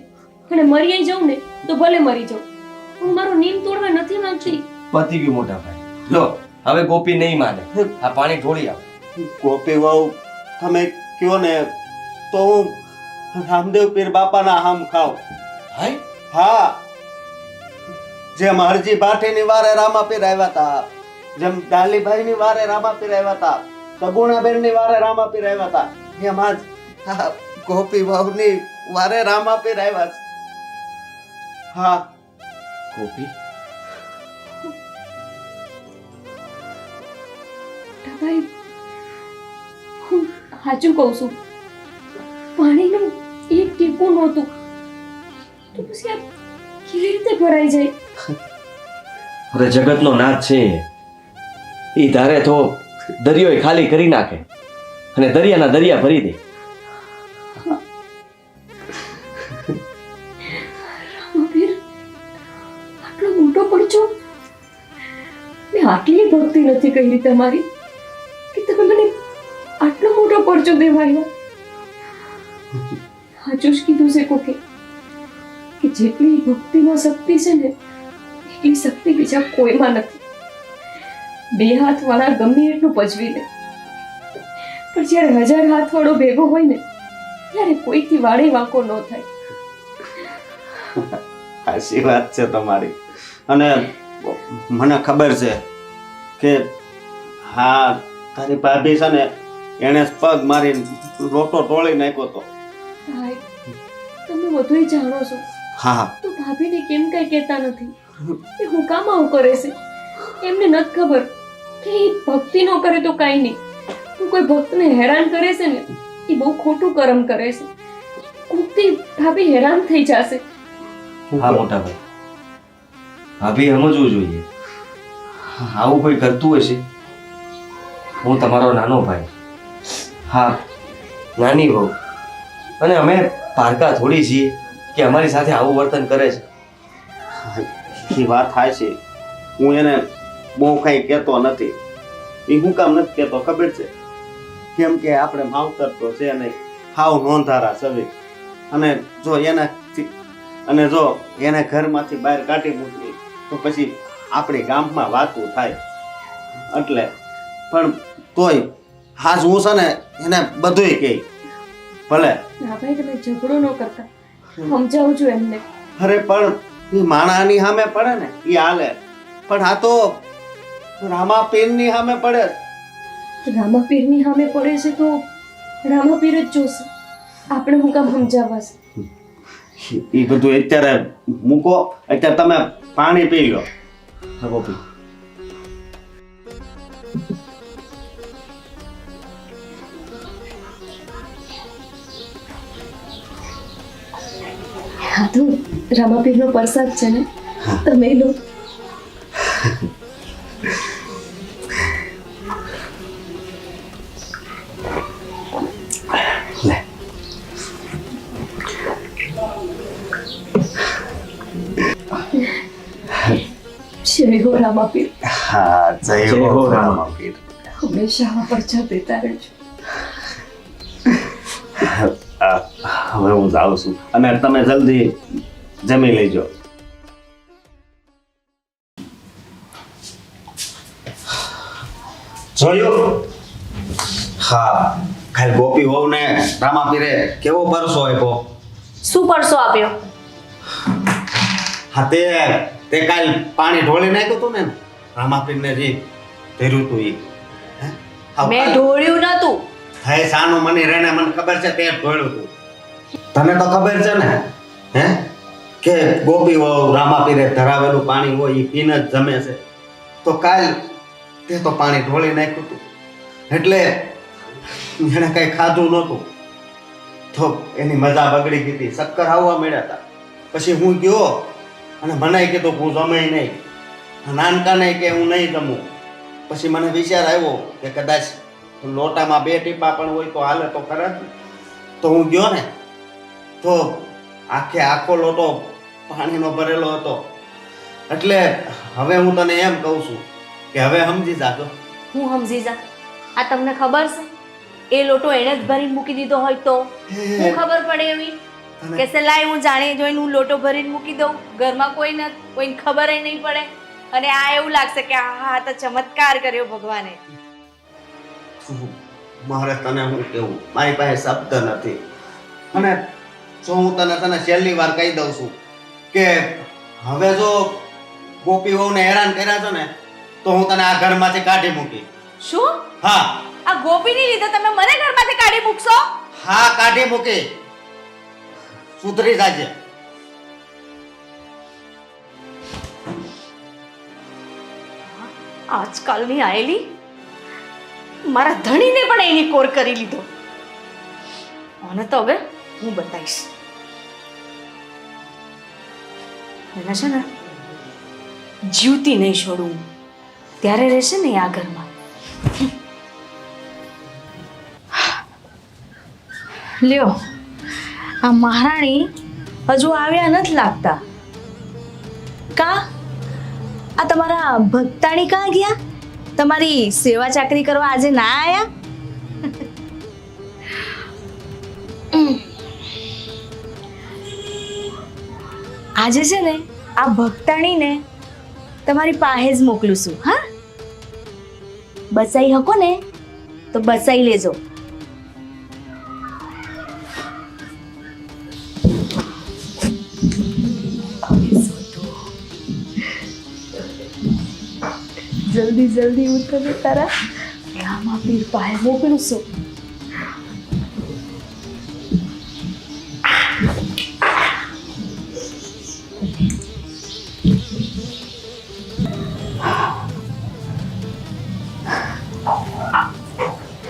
અને મરી જાઉં ને તો ભલે મરી જાઉં, હું મારો નિયમ તોડવા નથી માંગતી. પતી ગયું મોટાભાઈ. જો હવે ગોપી નહીં માને. આ પાણી ઢોળી આવ. ગોપી વહુ તમે કયો ને તો હું રામદેવ પીર બાપાના હામ ખાવ. હાય, હા, જેમ હરજી ભાટીની વારે રામાપીર આવ્યા હતા, જેમ ડાલીભાઈની વારે રામાપીર આવ્યા હતા, સગુણાબેનની વારે રામાપીર આવ્યા હતા, એમ આજ આ ગોપી વહુની વારે રામાપીર આવ્યા છે. હા ગોપી, મોટા ભાઈ, હું સાચું કહું છું. પાણીનું એક ટીપું નહોતું તો પછી આ કેવી રીતે ભરાઈ જાય? હવે જગતનો નાથ છે. ઈ ધારે તો દરિયો ખાલી કરી નાખે અને દરિયાના દરિયા ભરી દે. રામાપીર, આટલો મોટો પડછો મેં આટલી ભક્તિ નથી કરી તમારી કે તમે મને આટલો મોટો પડછો દેવાયો. સાચું જ કીધું છે કોકે કે જેટલી ભક્તિમાં શક્તિ છે ને એટલી શક્તિ બીજા કોઈમાં નથી. બે હાથ વાળા ગમે એટલું પજવી લે, પણ જ્યારે 1000 હાથ વાળો ભેગો હોય ને ત્યારે કોઈથી વાળે વાંકો ન થાય. સાચી વાત છે તમારી. અને મને ખબર છે કે હા તારી ભાભી છે ને એણે પગ મારી રોટો તોડી નાખ્યો હતો. ભાઈ, તમે બધુંય જાણો છો હા, તો ભાભીને કેમ કઈ કહેતા નથી? એ હું કામ આવું કરે છે? એમને નથી ખબર કે એ ભક્તિ ન કરે તો કાંઈ નહીં, તું કોઈ ભક્તને હેરાન કરે છે ને એ બહુ ખોટું કર્મ કરે છે. કોકથી ભાભી હેરાન થઈ જશે. હા મોટાભાઈ, ભાભી સમજવું જોઈએ. આવું કોઈ કરતું હશે? હું તમારો નાનો ભાઈ, હા નાની વહુ, અને અમે પારકા થોડી છીએ કે અમારી સાથે આવું વર્તન કરે છે. એ વાત થાય છે. હું એને બહુ કઈ કહેતો નથી. એ હું કામ નથી કહેતો ખબર છે? કેમ કે આપણે માવતર તો છે નહીં, હાવ નોંધારા સવી. અને જો એને ઘરમાંથી બહાર કાઢી મૂકી તો પછી આપણી ગામમાં વાતું થાય. એટલે પણ તોય હાજ હું છે ને એને બધુંય કહે ભલે. ના ભાઈ તમે ઝઘડો ન કરતા, સમજાવું છું એમને. અરે પણ એ માણાની સામે પડે ને એ હાલે, પણ આ તો રામાપીરની સામે પડે. રામાપીરની સામે પડે છે તો રામાપીર જ જોશે, આપણે હું કામ સમજાવવા છે? એ બધું અત્યારે મૂકો, અત્યારે તમે પાણી પી લો. હા ગોપી. હા તો રામાપીરનો પ્રસાદ છે ને, તમે લો. લે. જય હો રામાપીર. હા જય હો રામાપીર. હંમેશા આ પરચા દેતા રહેજો. હવે હું જાઉં છું અને તમે જલ્દી જમી લેજો. જોયું? હા, ખાલી ગોપી હોવ ને રામાપીરે કેવો પરસો આપ્યો. શું પરસો આપ્યો? હા તે કાલ પાણી ઢોળી નાખ્યું હતું ને રામાપીરને જે ધર્યું હતું એ. મેં ઢોળ્યું નતું. હે સાનું મને રેને મને ખબર છે તે ઢોળ્યું હતું. તને તો ખબર છે ને હે કે ગોપી હોવ રામાપીરે ધરાવેલું પાણી હોય એ પીને જ જમે છે. તો કાલ તે તો પાણી ઢોળી નાખ્યું હતું એટલે એને કઈ ખાધું નહોતું તો એની મજા બગડી ગઈ હતી. ચક્કર આવવા મળ્યા હતા. પછી હું ગયો અને મને કીધું હું જમે નહીં, નાનકાને કે હું નહીં જમું. પછી મને વિચાર આવ્યો કે કદાચ લોટામાં 2 ટીપા પણ હોય તો હાલે તો ખરા. તો હું ગયો ને તો આખો લોટો પાણીનો ભરેલો હતો. એટલે હવે હું તને એમ કહું છું કે હવે સમજી જાજો. હું સમજી જા. આ તમને ખબર છે એ લોટો એણે જ ભરીને મૂકી દીધો હોય તો હું ખબર પડે એવી કે સલાઈ હું જાણી જોઈને હું લોટો ભરીને મૂકી દઉં, ઘરમાં કોઈને ખબર નહીં પડે અને આ એવું લાગશે કે હા તો ચમત્કાર કર્યો ભગવાને. મારે તને હું કેવું, મારી પાસે શબ્દ નથી. અને જો હું તને છેલ્લી વાર કહી દઉં છું કે હવે જો ગોપી વહુને હેરાન કર્યા છે ને તો હું તને આ ઘરમાંથી કાઢી મૂકી. શું? હા. આ ગોપીની લીધે તમે મને ઘરમાંથી કાઢી મૂકશો? હા કાઢી મૂકી. સુધરી જાજે. આજકાલની આયેલી મારા ધણીને પણ એની કોર કરી લીધો. અને તો હવે હું બતાવીશ એને છે ને જીવતી નહીં છોડું. ત્યારે રહેશે ને આ ઘરમાં. લ્યો આ મહારાણી હજુ આવ્યા નથી લાગતા. કા આ તમારા ભક્તાણી કાં ગયા? તમારી સેવા ચાકરી કરવા આજે ના આયા? આજે છે ને આ ભક્તાણીને તમારી પાસે જ મોકલું છું. હા, બસાઈ હકો ને તો બસાઈ લેજો. જલ્દી જલ્દી ઉતરે તારા રામાપીર પાસે મોકલું છું.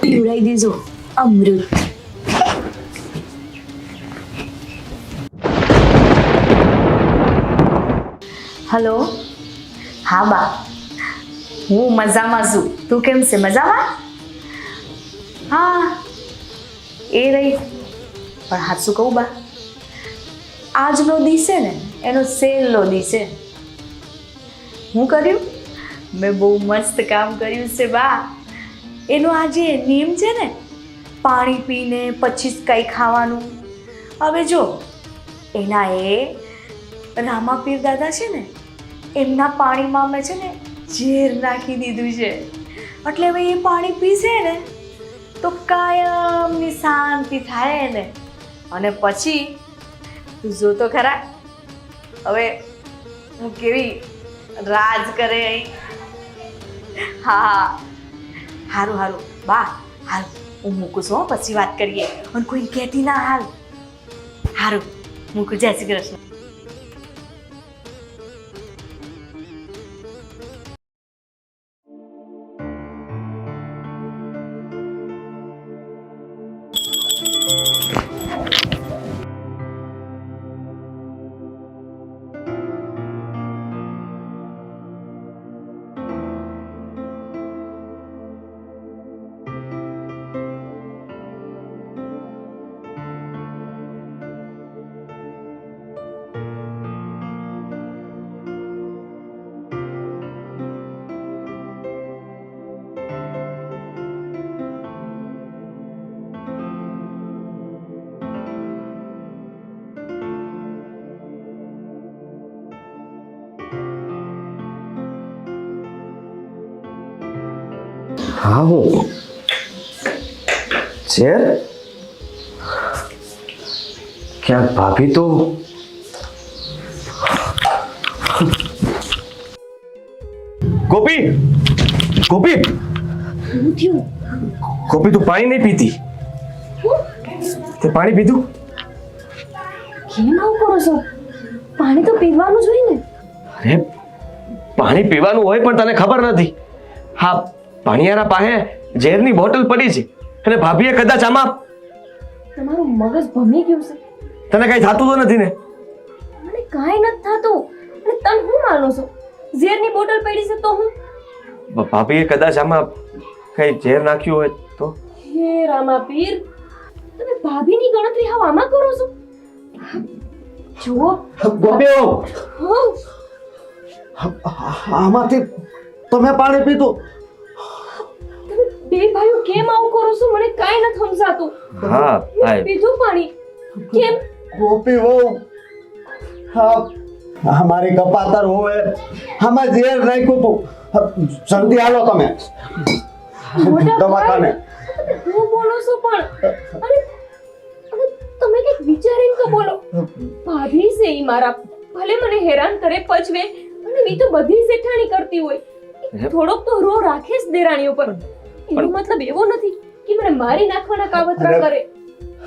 પીવડાવી દેજો અમૃત. હલો. હા બા, હું મજામાં છું. તું કેમ છે? મજામાં? હા એ રહી. પણ હાચું કહું બા, આજનો દી છે ને એનો છેલ્લો દી છે. હું કર્યું? મેં બહુ મસ્ત કામ કર્યું છે બા. એનો આ જે નિયમ છે ને પાણી પીને પછી જ કંઈ ખાવાનું, હવે જો એના એ રામાપીર દાદા છે ને એમના પાણીમાં મેં છે ને ઝેર નાખી દીધું છે, એટલે હવે એ પાણી પીશે ને તો કાયમની શાંતિ થાય એને. અને પછી તું જો તો ખરા હવે હું કેવી રાજ કરે અહીં. હા હારું હારું બા, હાલ હું મૂકું છું હો, પછી વાત કરીએ. અને કોઈ કહેતી ના હાલ. હારું મૂકું, જય શ્રી કૃષ્ણ. હા હું ઝેર ક્યાંક ભાભી તો ગોપી ગોપી ગોપી તું પાણી નહીં પીતી? તે પાણી પીધું? કેમ આવું કરો છો? પાણી તો પીવાનું જ હોય ને. અરે પાણી પીવાનું હોય પણ તને ખબર નથી. હા, પાણીયારા પાસે ઝેરની બોટલ પડી છે અને ભાભીએ કદાચ આમાં. તમારું મગજ ભમી ગયું છે. તને કઈ થતું તો નથી ને? મને કાંઈ નથી થતું. અને તમે હું માનો છો? ઝેરની બોટલ પડી છે તો હું? ભાભીએ કદાચ આમાં કઈ ઝેર નાખ્યું હોય તો? હે રામા પીર, તમે ભાભીની ગણતરી હાવ આમાં કરો છો? જુઓ ગોપીઓ, હો, આમાંથી તમે પાણી પીધું? તમે બે ભાઈઓ કેમ આવું કરો છો? મને કાંઈ નથી સમજાતું. હા મેં પીધું પાણી. કેમ? ગોપી વહુ, હા મારી કપાતર હોય આમાં ઝેર નાખ્યું તું. જલ્દી હાલો તમે મોટા દવાખાને. ભાઈ, હું બોલો છો પણ? અરે અરે, તમે કંઈક વિચારીને તો બોલો. ભાભી છે ઈ મારા, ભલે મને હેરાન કરે પચવે, અને ઈ તો બધી શેઠાણી કરતી હોય. થોડોક તો રો રાખે જ દેરાણીઓ પર. એનો મતલબ એવો નથી કે મને મારી નાખવાના કાવતરા કરે.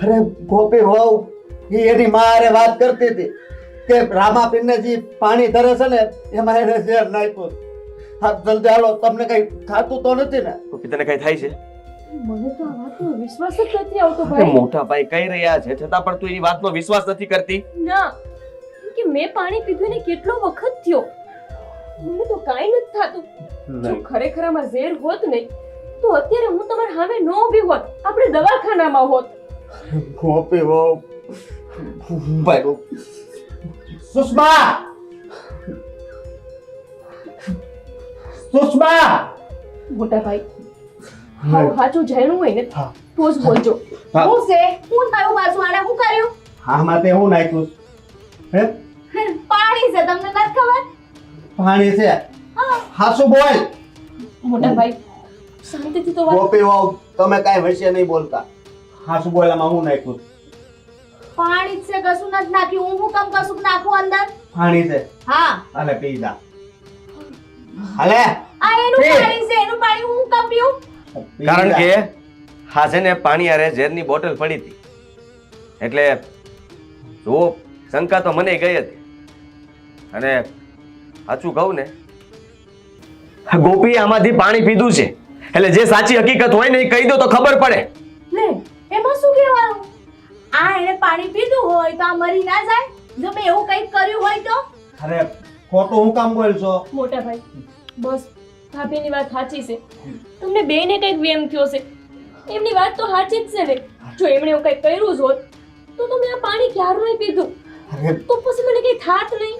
અરે ગોપી વહુ, એ એની મારે વાત કરતી હતી કે રામાપીરને જે પાણી ધરે છે ને એમાં એને ઝેર નાખ્યું. હા જલ્દી હાલો, તમને કઈ થતું તો નથી ને? ગોપી તને કઈ થાય છે? મને તો આ વાતનો વિશ્વાસ જ નથી આવતો અરે ભાઈ. મોટા ભાઈ કહી રહ્યા છે છતાં પણ તું એની વાતનો વિશ્વાસ નથી કરતી. ના, કેમ કે મેં પાણી પીધું ને કેટલો વખત થયો. મને તો કાંઈ નથી થાતું. જો ખરેખર આમાં ઝેર હોત ને તો અત્યારે હું તમારી સામે ન ઊભી હોત, આપણે દવાખાનામાં હોત. ગોપી વહુ, ભાઈ સુષ્મા, સુષ્મા. મોટા ભાઈ, હાવ સાચું જાણ્યું હોય ને હા. તો જ બોલજો. હા. હું છે હું થયું પાછું? આને હું કર્યું? આમાં તે હું નાખ્યું? હે પાણી છે, તમને નથી ખબર? પાણી છે? હાસુ બોલ. મોટા ભાઈ, શાંતિથી તો વાત. ગોપી વહુ, તમે કાંઈ વચ્ચે નહીં બોલતા. હાસુ બોલ, આમાં હું નાખ્યું? પાણી જ છે, કશું નથી નાખ્યું. હું કામ કશું નાખું અંદર? પાણી છે. હા, હાલે પી જા. હાલે આ એનું પી. પાણી છે, એનું પાણી હું કામ પીવું? પી કારણ જા. કે હા છે ને પાણી આરે ઝેરની બોટલ પડી હતી એટલે જો શંકા તો મને ગઈ હતી. અને સાચું કહું ને, ગોપી આમાંથી પાણી પીધું છે એટલે જે સાચી હકીકત હોય ને એ કહી દો તો ખબર પડે. લે, એમાં શું કહેવાનું? આ એને પાણી પીધું હોય તો આ મરી ના જાય? જો મેં એવું કંઈક કર્યું હોય તો? અરે ખોટું હું કામ બોલશો? મોટા ભાઈ, બસ ભાભીની વાત સાચી છે. તમને બેને કંઈક વેમ થયો છે. એમની વાત તો સાચી જ છે ને. જો એમણે એવું કંઈક કર્યું જ હોત તો તમે આ પાણી ક્યારનું નહીં પીધું. અરે તો પછી મને કંઈ થાત નહીં.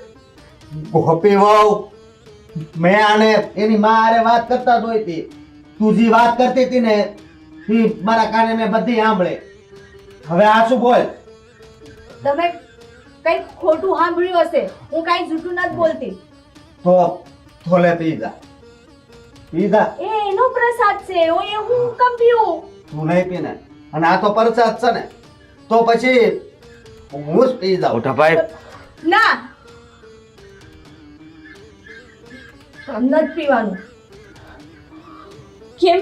ગોપી વહુ, મેં આને એની માં હારે વાત કરતા જ હોય હતી. તું જે વાત કરતી હતી ને એ મારા કાને મેં બધી સાંભળે. હવે આ શું બોલ? તમે કંઈક ખોટું સાંભળ્યું હશે. હું કાંઈ જૂઠું નથી બોલતી. તો લે પીઝા એ એનો પ્રસાદ છે હું કમ પીવું? તું નહીં પીને અને આ તો પ્રસાદ છે ને તો પછી હું જ પી જાઉં. મોટા ભાઈ ના, આમ નથી પીવાનું. કેમ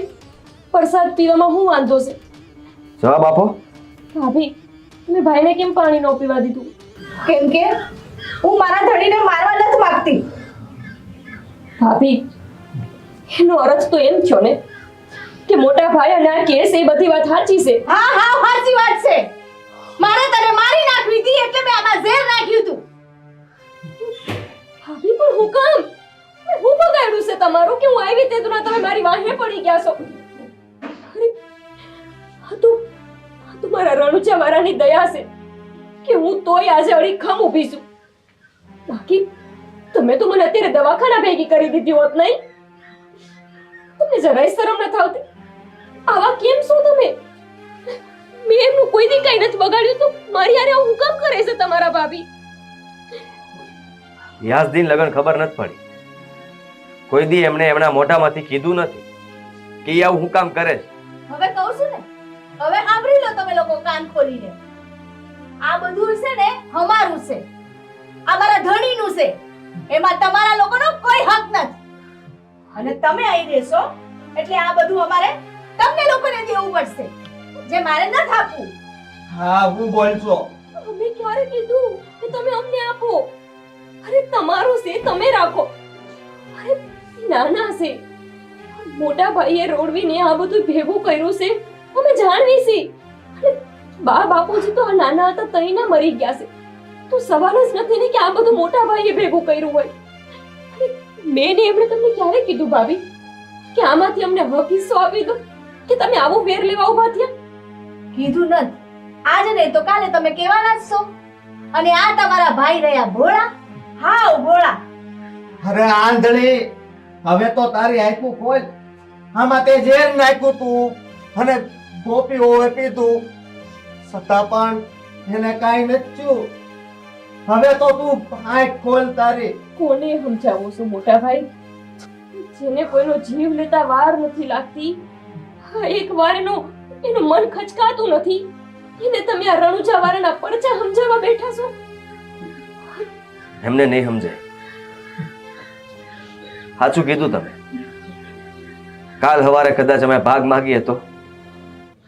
પ્રસાદ પીવામાં શું વાંધો છે? જવાબ આપો. ભાભી તમે ભાઈને કેમ પાણી ન પીવા દીધું? કેમ કે હું મારા ધણીને મારવા નથી માંગતી. ભાભી એનો અર્થ તો એમ થયો ને કે મોટા ભાઈ અને આ કેસ એ બધી વાત સાચી છે. હા હા સાચી વાત છે. મારે તને મારી નાખવી હતી એટલે મેં આમાં ઝેર નાખ્યું હતું. ભાભી પણ હું કામ હું બગાડ્યું છે તમારું કે હું આવી તે તુના તમે મારી વાહે પડી ગયા છો? અરે આ તો મારા રણુચા વાળાની દયા છે કે હું તોય આજે અડીખમ ઊભી છું. બાકી તમે તો મને અત્યારે દવાખાના ભેગી કરી દીધી હોત નહીં. તમને જરાય શરમ ન થાવતી? આવા કેમ છો તમે? મેં એમનું કોઈ દી કઈ નથી બગાડ્યું તો મારી હારે આવું કામ કરે છે તમારા ભાભી? યાસદીન લગન ખબર નથી પડી. કોઈ દી એમણે એમના મોઢામાંથી કીધું નથી કે ઈ આવું હું કામ કરે છે. હવે કહું છું ને, હવે સાંભળી લો તમે લોકો કાન ખોલીને. આ બધું છે ને અમારું છે, આ મારા ધણીનું છે. એમાં તમારા લોકોનો કોઈ હક નથી. અને તમે અહીં રહેશો એટલે આ બધું અમારે તમને લોકોને દેવું પડશે, જે મારે નથી આપવું. હા હું બોલશો. અમે ક્યારે કીધું કે તમે અમને આપો? અરે તમારું છે તમે રાખો. અરે નાના છે, મોટા ભાઈએ રોડવીને આ બધું ભેગું કર્યું છે અમે જાણવી છે. અને બા બાપુજી તો આ નાના હતા તઈને મરી ગયા છે, તો સવાલ જ નથી ને કે આ બધું મોટા ભાઈએ ભેગું કર્યું હોય. મેં ને એમણે તમને ક્યારે કીધું ભાભી કે આમાંથી અમને હક હિસ્સો આપી દો, કે તમે આવું વેર લેવા ઉભા થયા? કીધું નથી. આજે નહીં તો કાલે તમે કહેવાના જ છો. અને આ તમારા ભાઈ રહ્યા ભોળા, હાવ ભોળા. અરે આંધળી, હવે તો તારી આંખું ખોલ. આમાં તે ઝેર નાખ્યું તું અને ગોપી હોવે પીધું, છતાં પણ એને કાંઈ નથી થયું. હવે તો તું આંખ ખોલ તારી. કોને સમજાવું છું મોટા ભાઈ? જેને કોઈનો જીવ લેતા વાર નથી લાગતી, એક વાર એનું મન ખચકાતું નથી, એને તમે આ રણુજા વાળાના પરચા સમજાવવા બેઠા છો? એમને નહીં સમજાય. સાચું કીધું તમે. કાલ સવારે કદાચ અમે ભાગ માગીએ તો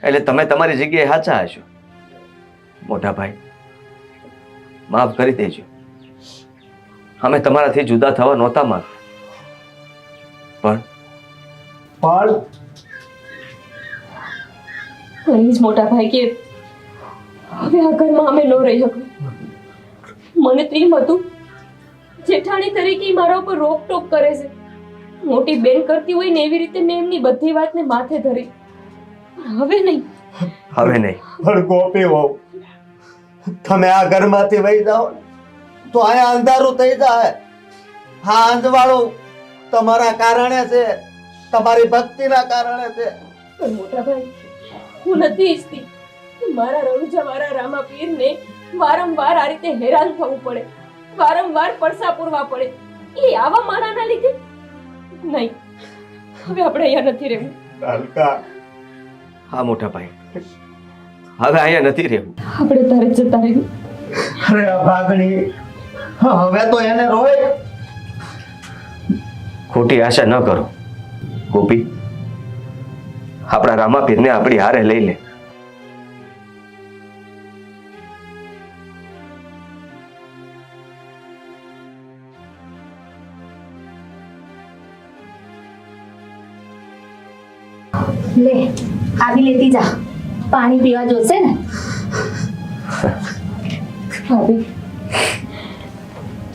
એટલે તમે તમારી જગ્યાએ સાચા હશો. મોટા ભાઈ માફ કરી દેજો. અમે તમારાથી જુદા થવા નહોતા માંગતા, પણ પ્લીઝ મોટા ભાઈ કે હવે આ ઘરમાં અમે ન રહી શકું. મને તો એમ હતું જેઠાણી તરીકે ઈ મારા ઉપર રોકટોક કરે છે, મોટી બેન કરતી હોય ને એવી રીતે મેં એમની બધી વાતને માથે ધરી. પણ હવે નહીં. હવે નહીં. પણ ગોપી હોવ, તમે આ ઘરમાંથી વહી જાઓ ને તો અહીંયા અંધારું થઈ જાય. હા, અંધવાળું તમારા કારણે છે, તમારી ભક્તિના કારણે છે. પણ મોટા ભાઈ હું નથી ઈચ્છતી કે મારા રણુજા વાળા રામા પીરને વારંવાર આ રીતે હેરાન થવું પડે, વારંવાર પડસા પૂરવા પડે. એ આવા મારાના લીધે નહીં. હવે આપણે અહીંયા નથી રહેવું. હા મોટા ભાઈ, હવે અહીંયા નથી રહેવું. આપણે તારે જ જતા રહેવું. અરે આ ભાગણી, હવે તો એને રોય. ખોટી આશા ન કરો ગોપી. આપણા રામાપીરને આપણી હારે લઈ લે. લે આવી લેતી જા, પાણી પીવા જોશે ને. ભાભી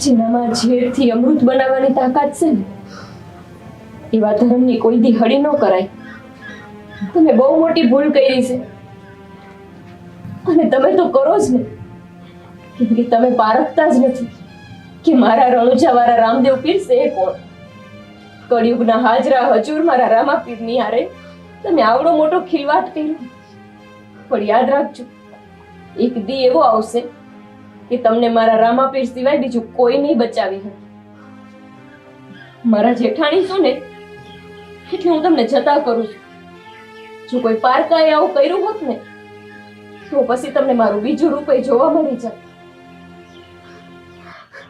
જેનામાં ઝેરથી અમૃત બનાવવાની તાકાત છે ને એવા ધર્મની કોઈ દી હળી ન કરાય. તમે બહુ મોટી ભૂલ કરી છે અને તમે તો કરો જ ને, કેમ કે તમે પારખતા જ નથી કે મારા રણુજા વાળા રામદેવ પીર છે એ કોણ. કળિયુગના હાજરા હજુર મારા રામા પીરની હારે તમે આવડો મોટો ખિલવાટ કર્યો. પણ યાદ રાખજો, એક દી એવો આવશે કે તમને મારા રામાપીર સિવાય બીજું કોઈ નહીં બચાવી શકે. મારા જેઠાણી છો ને એટલે હું તમને જતા કરું છું. જો કોઈ પારકાએ આવું કર્યું હોત ને તો પછી તમને મારું બીજું રૂપ જોવા મળી જાય.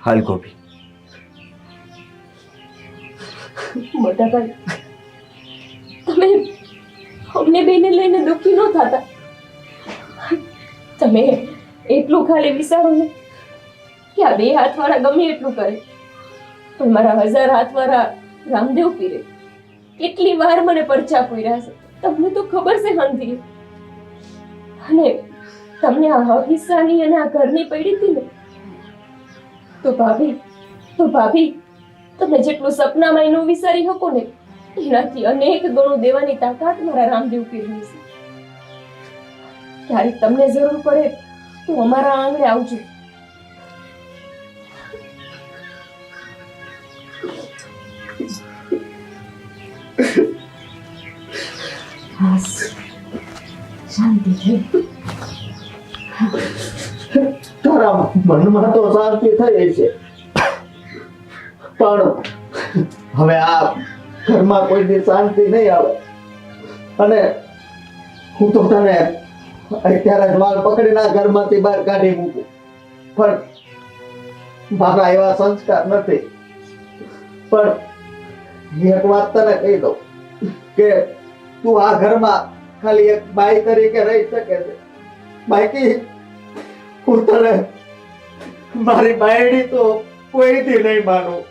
હાલ ગોપી. મોટા ભાઈ, તમે અમને બેને લઈને દુઃખી ન થતા. તમે એટલું ખાલી વિચારો ને કે આ 2 હાથવાળા ગમે એટલું કરે પણ મારા 1000 હાથવાળા રામદેવ પીરે કેટલી વાર મને પરચા પૂર્યા છે તમને તો ખબર છે હંધી. અને તમને આ હક હિસ્સાની અને આ ઘરની પડી હતી ને તો ભાભી તમે જેટલું સપનામાં એનું વિચારી શકો ને એનાથી અનેક ગણું દેવાની તાકાત મારા રામદેવ પીરની છે. ક્યારેક તમને જરૂર પડે તો અમારા આંગણે આવજો. શાંતિ થઈ. તારા મનમાં તો શાંતિ થઈ છે પણ હવે આ ઘરમાં કોઈની શાંતિ નહીં આવે અને હું તો તને અત્યારે જ વાળ પકડીને આ ઘરમાંથી બહાર કાઢી મૂકું પણ મારા એવા સંસ્કાર નથી. પણ એક વાત તને કહી દઉં કે તું આ ઘરમાં ખાલી એક બાઈ તરીકે રહી શકે છે. બાકી હું તને મારી બાયડી તો કોઈથી નહીં માનું.